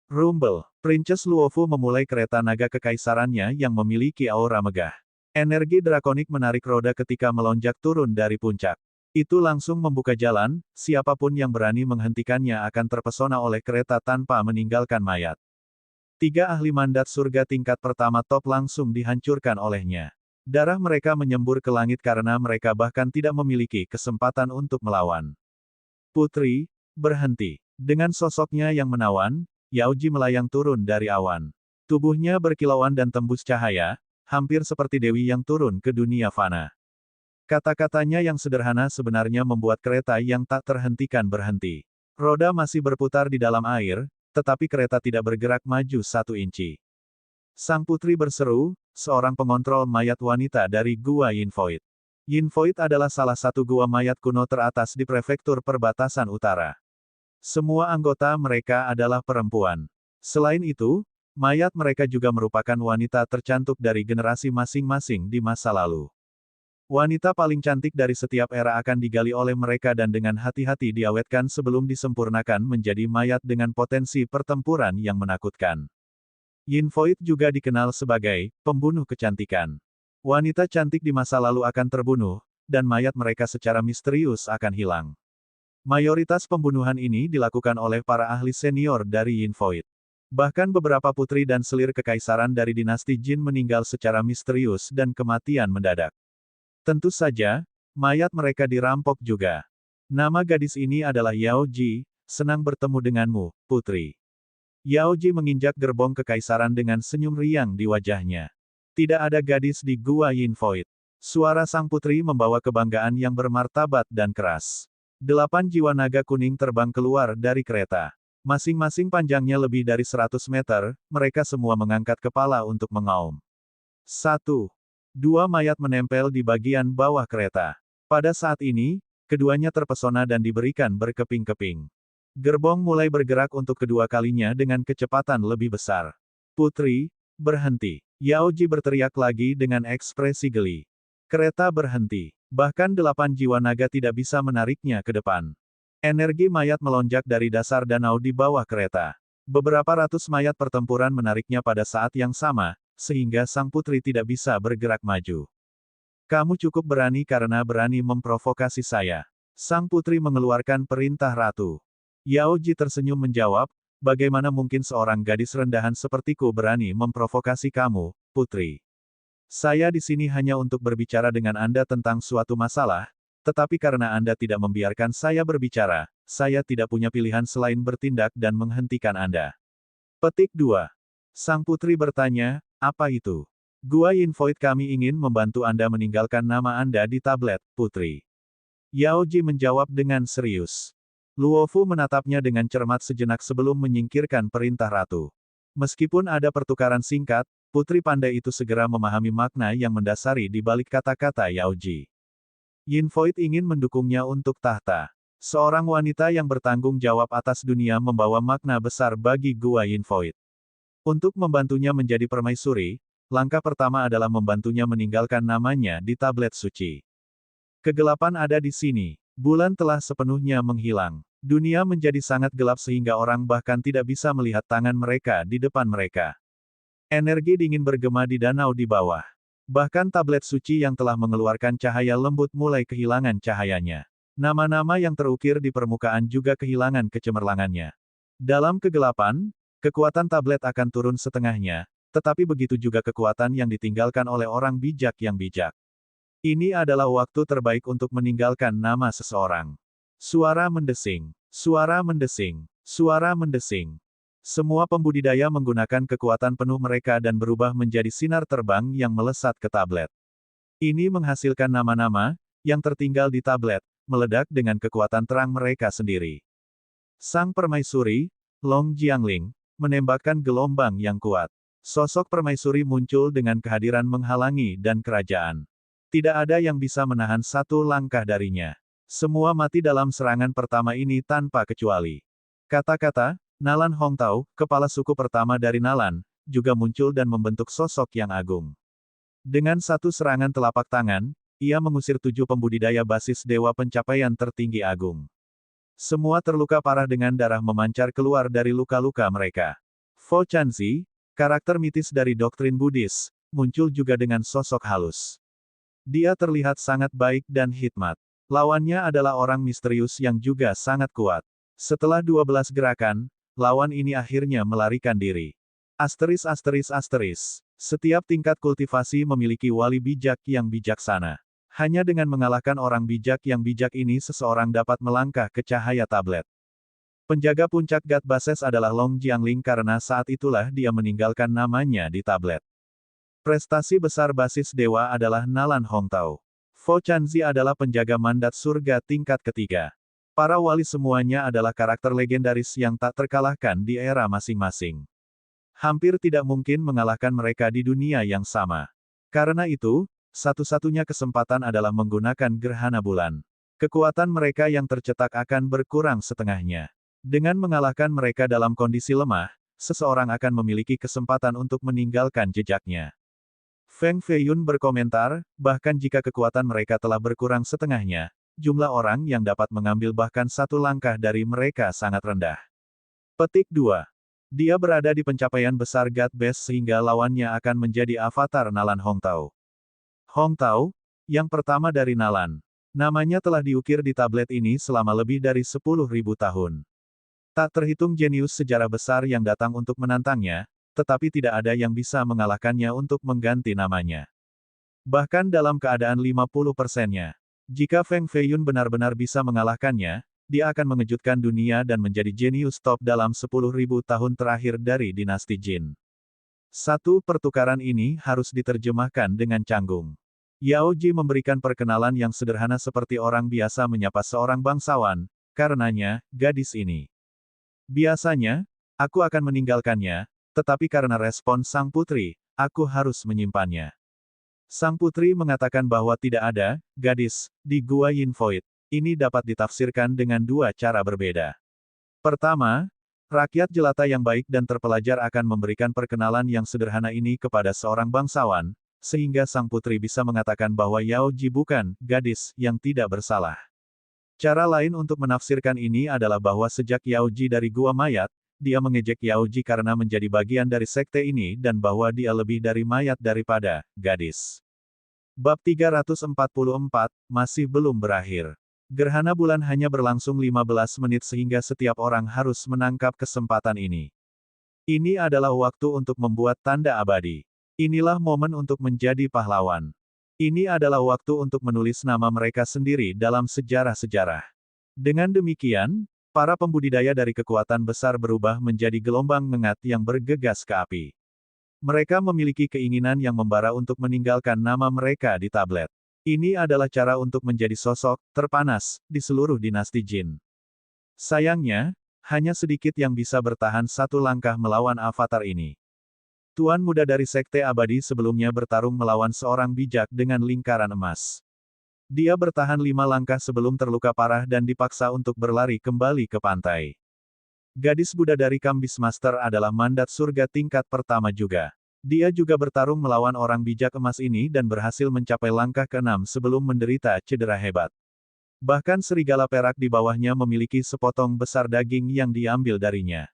Speaker 1: Rumble. Princess Luofu memulai kereta naga kekaisarannya yang memiliki aura megah. Energi drakonik menarik roda ketika melonjak turun dari puncak. Itu langsung membuka jalan, siapapun yang berani menghentikannya akan terpesona oleh kereta tanpa meninggalkan mayat. 3 ahli mandat surga tingkat pertama top langsung dihancurkan olehnya. Darah mereka menyembur ke langit karena mereka bahkan tidak memiliki kesempatan untuk melawan. Putri, berhenti. Dengan sosoknya yang menawan, Yaoji melayang turun dari awan. Tubuhnya berkilauan dan tembus cahaya, hampir seperti dewi yang turun ke dunia fana. Kata-katanya yang sederhana sebenarnya membuat kereta yang tak terhentikan berhenti. Roda masih berputar di dalam air, tetapi kereta tidak bergerak maju 1 inci. Sang putri berseru, seorang pengontrol mayat wanita dari Gua Yin Void. Yin Void adalah salah satu gua mayat kuno teratas di prefektur perbatasan utara. Semua anggota mereka adalah perempuan. Selain itu, mayat mereka juga merupakan wanita tercantik dari generasi masing-masing di masa lalu. Wanita paling cantik dari setiap era akan digali oleh mereka dan dengan hati-hati diawetkan sebelum disempurnakan menjadi mayat dengan potensi pertempuran yang menakutkan. Yin Void juga dikenal sebagai pembunuh kecantikan. Wanita cantik di masa lalu akan terbunuh, dan mayat mereka secara misterius akan hilang. Mayoritas pembunuhan ini dilakukan oleh para ahli senior dari Yin Void. Bahkan beberapa putri dan selir kekaisaran dari dinasti Jin meninggal secara misterius dan kematian mendadak. Tentu saja, mayat mereka dirampok juga. Nama gadis ini adalah Yao Ji, senang bertemu denganmu, putri. Yao Ji menginjak gerbong kekaisaran dengan senyum riang di wajahnya. Tidak ada gadis di Gua Yin Void. Suara sang putri membawa kebanggaan yang bermartabat dan keras. 8 jiwa naga kuning terbang keluar dari kereta. Masing-masing panjangnya lebih dari 100 meter, mereka semua mengangkat kepala untuk mengaum. 1. 2 mayat menempel di bagian bawah kereta. Pada saat ini, keduanya terpesona dan diberikan berkeping-keping. Gerbong mulai bergerak untuk kedua kalinya dengan kecepatan lebih besar. Putri, berhenti. Yao Ji berteriak lagi dengan ekspresi geli. Kereta berhenti. Bahkan 8 jiwa naga tidak bisa menariknya ke depan. Energi mayat melonjak dari dasar danau di bawah kereta. Beberapa ratus mayat pertempuran menariknya pada saat yang sama, sehingga sang putri tidak bisa bergerak maju. Kamu cukup berani karena berani memprovokasi saya. Sang putri mengeluarkan perintah ratu. Yao Ji tersenyum menjawab, bagaimana mungkin seorang gadis rendahan sepertiku berani memprovokasi kamu, putri? Saya di sini hanya untuk berbicara dengan Anda tentang suatu masalah, tetapi karena Anda tidak membiarkan saya berbicara, saya tidak punya pilihan selain bertindak dan menghentikan Anda. Petik 2. Sang putri bertanya, apa itu? Gua Yin Void kami ingin membantu Anda meninggalkan nama Anda di tablet, putri. Yao Ji menjawab dengan serius. Luofu menatapnya dengan cermat sejenak sebelum menyingkirkan perintah ratu. Meskipun ada pertukaran singkat, putri pandai itu segera memahami makna yang mendasari di balik kata-kata Yao Ji. Yin Void ingin mendukungnya untuk tahta. Seorang wanita yang bertanggung jawab atas dunia membawa makna besar bagi Gua Yin Void. Untuk membantunya menjadi permaisuri, langkah pertama adalah membantunya meninggalkan namanya di tablet suci. Kegelapan ada di sini. Bulan telah sepenuhnya menghilang. Dunia menjadi sangat gelap sehingga orang bahkan tidak bisa melihat tangan mereka di depan mereka. Energi dingin bergema di danau di bawah. Bahkan tablet suci yang telah mengeluarkan cahaya lembut mulai kehilangan cahayanya. Nama-nama yang terukir di permukaan juga kehilangan kecemerlangannya. Dalam kegelapan, kekuatan tablet akan turun setengahnya, tetapi begitu juga kekuatan yang ditinggalkan oleh orang bijak yang bijak. Ini adalah waktu terbaik untuk meninggalkan nama seseorang. Suara mendesing, suara mendesing, suara mendesing. Semua pembudidaya menggunakan kekuatan penuh mereka dan berubah menjadi sinar terbang yang melesat ke tablet. Ini menghasilkan nama-nama yang tertinggal di tablet, meledak dengan kekuatan terang mereka sendiri. Sang permaisuri, Long Jiangling, menembakkan gelombang yang kuat. Sosok permaisuri muncul dengan kehadiran menghalangi dan kerajaan. Tidak ada yang bisa menahan satu langkah darinya. Semua mati dalam serangan pertama ini tanpa kecuali. Kata-kata, Nalan Hongtao, kepala suku pertama dari Nalan, juga muncul dan membentuk sosok yang agung. Dengan satu serangan telapak tangan, ia mengusir 7 pembudidaya basis dewa pencapaian tertinggi agung. Semua terluka parah dengan darah memancar keluar dari luka-luka mereka. Fo Chanzi, karakter mitis dari doktrin Buddhis, muncul juga dengan sosok halus. Dia terlihat sangat baik dan hikmat. Lawannya adalah orang misterius yang juga sangat kuat. Setelah 12 gerakan, lawan ini akhirnya melarikan diri. Setiap tingkat kultivasi memiliki wali bijak yang bijaksana. Hanya dengan mengalahkan orang bijak yang bijak ini seseorang dapat melangkah ke cahaya tablet. Penjaga puncak God Bases adalah Long Jiangling karena saat itulah dia meninggalkan namanya di tablet. Prestasi besar basis dewa adalah Nalan Hongtao. Fo Chanzi adalah penjaga mandat surga tingkat ketiga. Para wali semuanya adalah karakter legendaris yang tak terkalahkan di era masing-masing. Hampir tidak mungkin mengalahkan mereka di dunia yang sama. Karena itu, satu-satunya kesempatan adalah menggunakan gerhana bulan. Kekuatan mereka yang tercetak akan berkurang setengahnya. Dengan mengalahkan mereka dalam kondisi lemah, seseorang akan memiliki kesempatan untuk meninggalkan jejaknya. Feng Feiyun berkomentar, bahkan jika kekuatan mereka telah berkurang setengahnya, jumlah orang yang dapat mengambil bahkan satu langkah dari mereka sangat rendah. Petik 2. Dia berada di pencapaian besar God Best sehingga lawannya akan menjadi avatar Nalan Hongtao. Hongtao, yang pertama dari Nalan. Namanya telah diukir di tablet ini selama lebih dari 10.000 tahun. Tak terhitung jenius sejarah besar yang datang untuk menantangnya, tetapi tidak ada yang bisa mengalahkannya untuk mengganti namanya. Bahkan dalam keadaan 50%-nya. Jika Feng Feiyun benar-benar bisa mengalahkannya, dia akan mengejutkan dunia dan menjadi jenius top dalam 10.000 tahun terakhir dari dinasti Jin. Satu pertukaran ini harus diterjemahkan dengan canggung. Yao Ji memberikan perkenalan yang sederhana seperti orang biasa menyapa seorang bangsawan, karenanya, gadis ini. Biasanya, aku akan meninggalkannya, tetapi karena respon sang putri, aku harus menyimpannya. Sang putri mengatakan bahwa tidak ada gadis di Gua Yin Void. Ini dapat ditafsirkan dengan dua cara berbeda. Pertama, rakyat jelata yang baik dan terpelajar akan memberikan perkenalan yang sederhana ini kepada seorang bangsawan, sehingga sang putri bisa mengatakan bahwa Yao Ji bukan gadis yang tidak bersalah. Cara lain untuk menafsirkan ini adalah bahwa sejak Yao Ji dari Gua Mayat, dia mengejek Yao Ji karena menjadi bagian dari sekte ini dan bahwa dia lebih dari mayat daripada gadis. Bab 344, masih belum berakhir. Gerhana bulan hanya berlangsung 15 menit sehingga setiap orang harus menangkap kesempatan ini. Ini adalah waktu untuk membuat tanda abadi. Inilah momen untuk menjadi pahlawan. Ini adalah waktu untuk menulis nama mereka sendiri dalam sejarah-sejarah. Dengan demikian, para pembudidaya dari kekuatan besar berubah menjadi gelombang ngengat yang bergegas ke api. Mereka memiliki keinginan yang membara untuk meninggalkan nama mereka di tablet. Ini adalah cara untuk menjadi sosok terpanas di seluruh dinasti Jin. Sayangnya, hanya sedikit yang bisa bertahan satu langkah melawan avatar ini. Tuan muda dari Sekte Abadi sebelumnya bertarung melawan seorang bijak dengan lingkaran emas. Dia bertahan 5 langkah sebelum terluka parah dan dipaksa untuk berlari kembali ke pantai. Gadis Buddha dari Kambis Master adalah mandat surga tingkat pertama juga. Dia juga bertarung melawan orang bijak emas ini dan berhasil mencapai langkah ke-6 sebelum menderita cedera hebat. Bahkan serigala perak di bawahnya memiliki sepotong besar daging yang diambil darinya.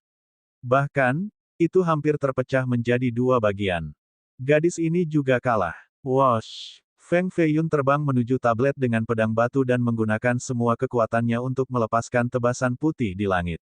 Speaker 1: Bahkan, itu hampir terpecah menjadi 2 bagian. Gadis ini juga kalah. Wosh! Feng Feiyun terbang menuju tablet dengan pedang batu dan menggunakan semua kekuatannya untuk melepaskan tebasan putih di langit.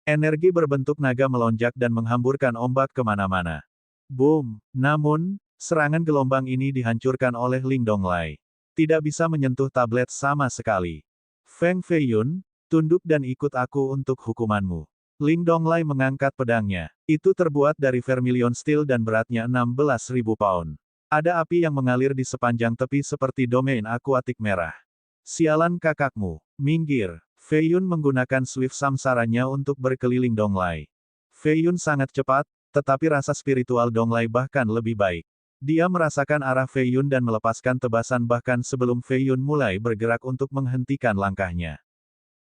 Speaker 1: Energi berbentuk naga melonjak dan menghamburkan ombak kemana-mana. Boom! Namun, serangan gelombang ini dihancurkan oleh Ling Donglai. Tidak bisa menyentuh tablet sama sekali. Feng Feiyun, tunduk dan ikut aku untuk hukumanmu. Ling Donglai mengangkat pedangnya. Itu terbuat dari vermilion steel dan beratnya 16.000 pound. Ada api yang mengalir di sepanjang tepi seperti domain akuatik merah. Sialan kakakmu, minggir. Feiyun menggunakan Swift Samsaranya untuk berkeliling Donglai. Feiyun sangat cepat, tetapi rasa spiritual Donglai bahkan lebih baik. Dia merasakan arah Feiyun dan melepaskan tebasan bahkan sebelum Feiyun mulai bergerak untuk menghentikan langkahnya.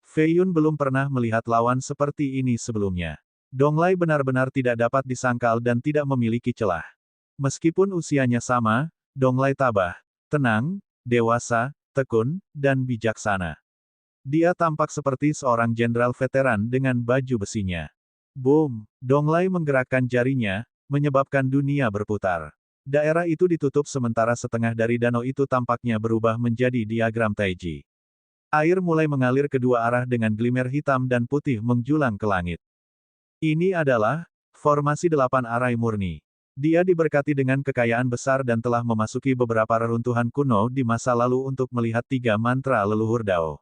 Speaker 1: Feiyun belum pernah melihat lawan seperti ini sebelumnya. Donglai benar-benar tidak dapat disangkal dan tidak memiliki celah. Meskipun usianya sama, Donglai tabah, tenang, dewasa, tekun, dan bijaksana. Dia tampak seperti seorang jenderal veteran dengan baju besinya. Boom! Donglai menggerakkan jarinya, menyebabkan dunia berputar. Daerah itu ditutup sementara setengah dari danau itu tampaknya berubah menjadi diagram Taiji. Air mulai mengalir kedua arah dengan glimmer hitam dan putih menjulang ke langit. Ini adalah formasi 8 arai murni. Dia diberkati dengan kekayaan besar dan telah memasuki beberapa reruntuhan kuno di masa lalu untuk melihat 3 mantra leluhur Dao.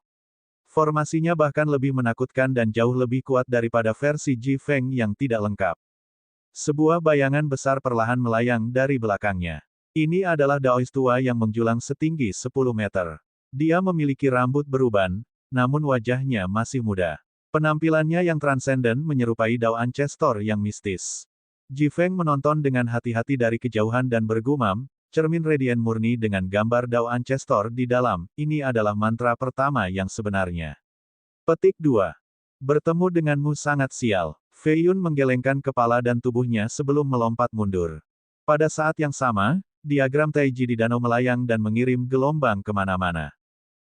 Speaker 1: Formasinya bahkan lebih menakutkan dan jauh lebih kuat daripada versi Ji Feng yang tidak lengkap. Sebuah bayangan besar perlahan melayang dari belakangnya. Ini adalah Daois tua yang menjulang setinggi 10 meter. Dia memiliki rambut beruban, namun wajahnya masih muda. Penampilannya yang transenden menyerupai Dao Ancestor yang mistis. Ji Feng menonton dengan hati-hati dari kejauhan dan bergumam, cermin radian murni dengan gambar Dao Ancestor di dalam, ini adalah mantra pertama yang sebenarnya. Petik 2. Bertemu denganmu sangat sial. Fei Yun menggelengkan kepala dan tubuhnya sebelum melompat mundur. Pada saat yang sama, diagram Taiji di danau melayang dan mengirim gelombang kemana-mana.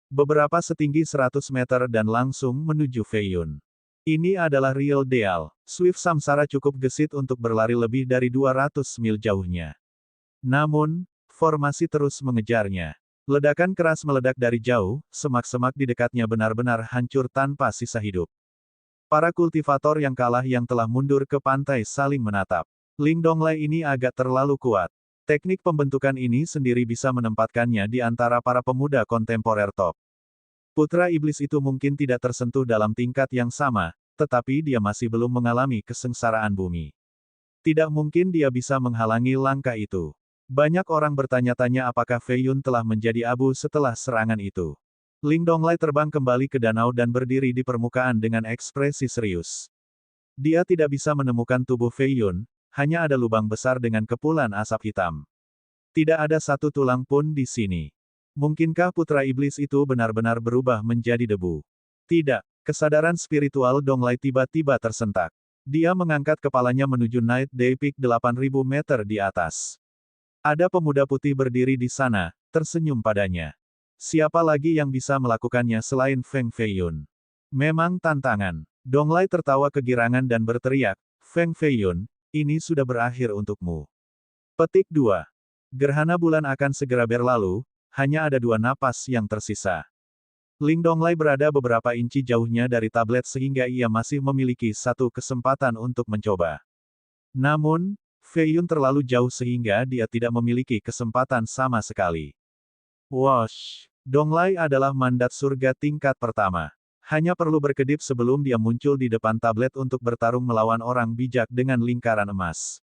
Speaker 1: Beberapa setinggi 100 meter dan langsung menuju Fei Yun. Ini adalah real deal. Swift Samsara cukup gesit untuk berlari lebih dari 200 mil jauhnya. Namun, formasi terus mengejarnya. Ledakan keras meledak dari jauh, semak-semak di dekatnya benar-benar hancur tanpa sisa hidup. Para kultivator yang kalah yang telah mundur ke pantai saling menatap. Ling Donglai ini agak terlalu kuat. Teknik pembentukan ini sendiri bisa menempatkannya di antara para pemuda kontemporer top. Putra iblis itu mungkin tidak tersentuh dalam tingkat yang sama, tetapi dia masih belum mengalami kesengsaraan bumi. Tidak mungkin dia bisa menghalangi langkah itu. Banyak orang bertanya-tanya apakah Fei Yun telah menjadi abu setelah serangan itu. Ling Donglai terbang kembali ke danau dan berdiri di permukaan dengan ekspresi serius. Dia tidak bisa menemukan tubuh Fei Yun, hanya ada lubang besar dengan kepulan asap hitam. Tidak ada satu tulang pun di sini. Mungkinkah putra iblis itu benar-benar berubah menjadi debu? Tidak. Kesadaran spiritual Donglai tiba-tiba tersentak. Dia mengangkat kepalanya menuju Night Day Peak 8.000 meter di atas. Ada pemuda putih berdiri di sana, tersenyum padanya. Siapa lagi yang bisa melakukannya selain Feng Fei Yun? Memang tantangan. Donglai tertawa kegirangan dan berteriak, Feng Fei Yun, ini sudah berakhir untukmu. Petik 2. Gerhana bulan akan segera berlalu, hanya ada 2 napas yang tersisa. Ling Donglai berada beberapa inci jauhnya dari tablet sehingga ia masih memiliki satu kesempatan untuk mencoba. Namun, Fei Yun terlalu jauh sehingga dia tidak memiliki kesempatan sama sekali. Wosh! Donglai adalah mandat surga tingkat pertama. Hanya perlu berkedip sebelum dia muncul di depan tablet untuk bertarung melawan orang bijak dengan lingkaran emas.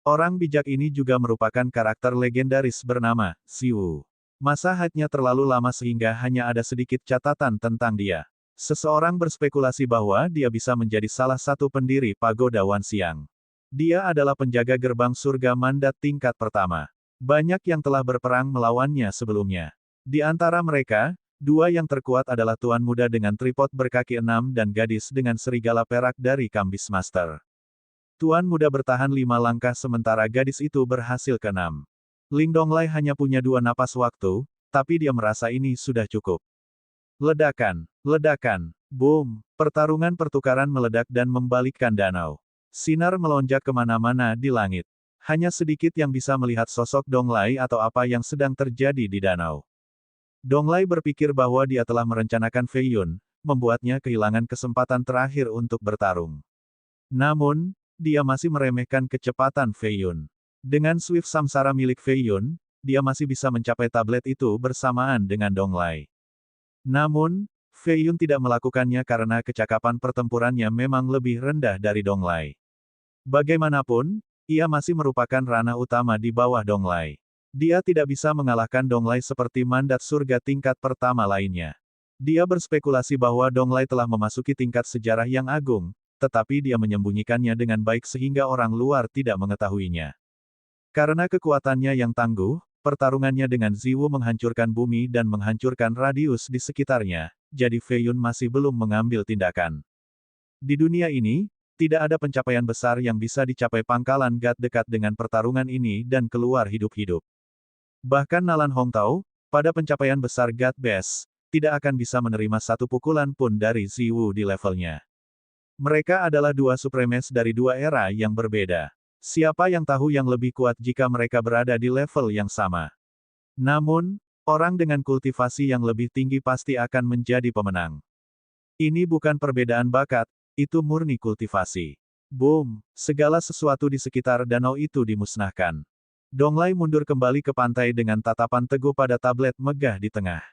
Speaker 1: Orang bijak ini juga merupakan karakter legendaris bernama Xiwu. Masa haidnya terlalu lama sehingga hanya ada sedikit catatan tentang dia. Seseorang berspekulasi bahwa dia bisa menjadi salah satu pendiri Pagoda Wanxiang. Dia adalah penjaga gerbang surga mandat tingkat pertama. Banyak yang telah berperang melawannya sebelumnya. Di antara mereka, 2 yang terkuat adalah tuan muda dengan tripod berkaki 6 dan gadis dengan serigala perak dari Kambis Master. Tuan muda bertahan 5 langkah sementara gadis itu berhasil ke-6. Ling Donglai hanya punya 2 napas waktu, tapi dia merasa ini sudah cukup. Ledakan, ledakan, boom, pertarungan pertukaran meledak dan membalikkan danau. Sinar melonjak kemana-mana di langit. Hanya sedikit yang bisa melihat sosok Donglai atau apa yang sedang terjadi di danau. Donglai berpikir bahwa dia telah merencanakan Fei Yun, membuatnya kehilangan kesempatan terakhir untuk bertarung. Namun, dia masih meremehkan kecepatan Fei Yun. Dengan Swift Samsara milik Fei Yun, dia masih bisa mencapai tablet itu bersamaan dengan Donglai. Namun, Fei Yun tidak melakukannya karena kecakapan pertempurannya memang lebih rendah dari Donglai. Bagaimanapun, ia masih merupakan ranah utama di bawah Donglai. Dia tidak bisa mengalahkan Donglai seperti mandat surga tingkat pertama lainnya. Dia berspekulasi bahwa Donglai telah memasuki tingkat sejarah yang agung, tetapi dia menyembunyikannya dengan baik sehingga orang luar tidak mengetahuinya. Karena kekuatannya yang tangguh, pertarungannya dengan Ziwu menghancurkan bumi dan menghancurkan radius di sekitarnya, jadi Fei Yun masih belum mengambil tindakan. Di dunia ini, tidak ada pencapaian besar yang bisa dicapai pangkalan God dekat dengan pertarungan ini dan keluar hidup-hidup. Bahkan Nalan Hongtao, pada pencapaian besar God Best, tidak akan bisa menerima satu pukulan pun dari Ziwu di levelnya. Mereka adalah 2 supremes dari 2 era yang berbeda. Siapa yang tahu yang lebih kuat jika mereka berada di level yang sama? Namun, orang dengan kultivasi yang lebih tinggi pasti akan menjadi pemenang. Ini bukan perbedaan bakat, itu murni kultivasi. Boom! Segala sesuatu di sekitar danau itu dimusnahkan. Donglai mundur kembali ke pantai dengan tatapan teguh pada tablet megah di tengah.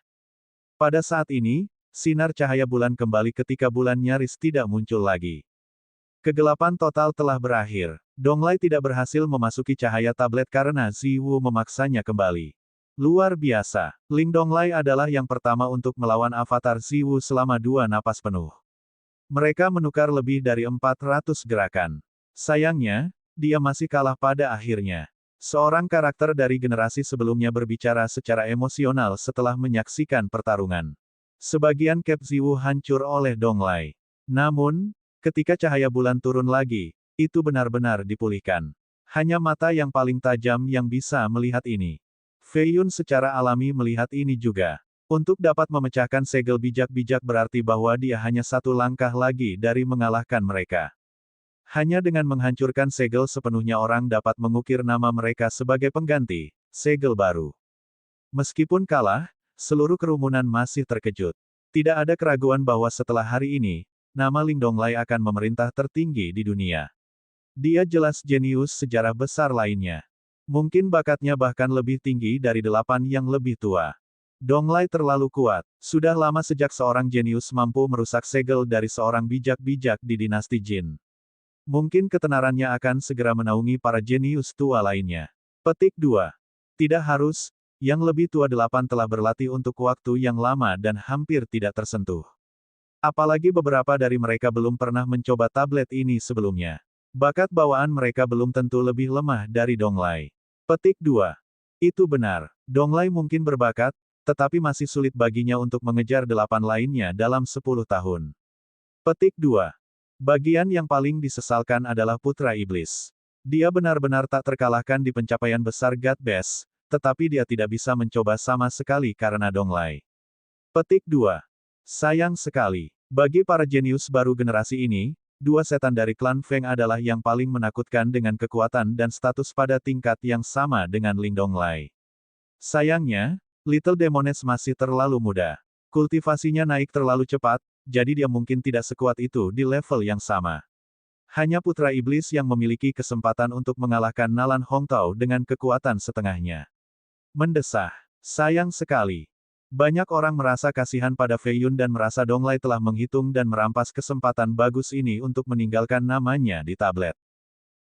Speaker 1: Pada saat ini, sinar cahaya bulan kembali ketika bulan nyaris tidak muncul lagi. Kegelapan total telah berakhir. Donglai tidak berhasil memasuki cahaya tablet karena Ziwu memaksanya kembali. Luar biasa. Ling Donglai adalah yang pertama untuk melawan avatar Ziwu selama 2 napas penuh. Mereka menukar lebih dari 400 gerakan. Sayangnya, dia masih kalah pada akhirnya. Seorang karakter dari generasi sebelumnya berbicara secara emosional setelah menyaksikan pertarungan. Sebagian Cap Ziwu hancur oleh Dong Lai. Namun, ketika cahaya bulan turun lagi, itu benar-benar dipulihkan. Hanya mata yang paling tajam yang bisa melihat ini. Fei Yun secara alami melihat ini juga. Untuk dapat memecahkan segel bijak-bijak berarti bahwa dia hanya satu langkah lagi dari mengalahkan mereka. Hanya dengan menghancurkan segel sepenuhnya orang dapat mengukir nama mereka sebagai pengganti, segel baru. Meskipun kalah, seluruh kerumunan masih terkejut. Tidak ada keraguan bahwa setelah hari ini, nama Ling Donglai akan memerintah tertinggi di dunia. Dia jelas jenius sejarah besar lainnya. Mungkin bakatnya bahkan lebih tinggi dari 8 yang lebih tua. Donglai terlalu kuat. Sudah lama sejak seorang jenius mampu merusak segel dari seorang bijak-bijak di dinasti Jin. Mungkin ketenarannya akan segera menaungi para jenius tua lainnya. Petik 2. Tidak harus, yang lebih tua 8 telah berlatih untuk waktu yang lama dan hampir tidak tersentuh. Apalagi beberapa dari mereka belum pernah mencoba tablet ini sebelumnya. Bakat bawaan mereka belum tentu lebih lemah dari Donglai. Petik 2. Itu benar, Donglai mungkin berbakat, tetapi masih sulit baginya untuk mengejar 8 lainnya dalam 10 tahun. Petik 2. Bagian yang paling disesalkan adalah Putra Iblis. Dia benar-benar tak terkalahkan di pencapaian besar God Best, tetapi dia tidak bisa mencoba sama sekali karena Donglai. Petik 2. Sayang sekali. Bagi para jenius baru generasi ini, dua setan dari klan Feng adalah yang paling menakutkan dengan kekuatan dan status pada tingkat yang sama dengan Ling Donglai. Sayangnya, Little Demoness masih terlalu muda. Kultivasinya naik terlalu cepat, jadi dia mungkin tidak sekuat itu di level yang sama. Hanya Putra Iblis yang memiliki kesempatan untuk mengalahkan Nalan Hongtao dengan kekuatan setengahnya. Mendesah. Sayang sekali. Banyak orang merasa kasihan pada Fei Yun dan merasa Donglai telah menghitung dan merampas kesempatan bagus ini untuk meninggalkan namanya di tablet.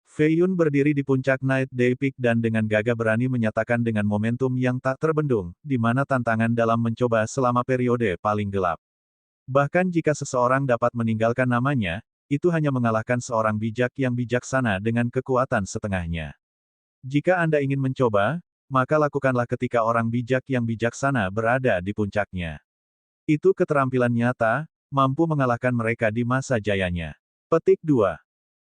Speaker 1: Fei Yun berdiri di puncak Night Day Peak dan dengan gagah berani menyatakan dengan momentum yang tak terbendung, di mana tantangan dalam mencoba selama periode paling gelap. Bahkan jika seseorang dapat meninggalkan namanya, itu hanya mengalahkan seorang bijak yang bijaksana dengan kekuatan setengahnya. Jika Anda ingin mencoba, maka lakukanlah ketika orang bijak yang bijaksana berada di puncaknya. Itu keterampilan nyata, mampu mengalahkan mereka di masa jayanya. Petik 2.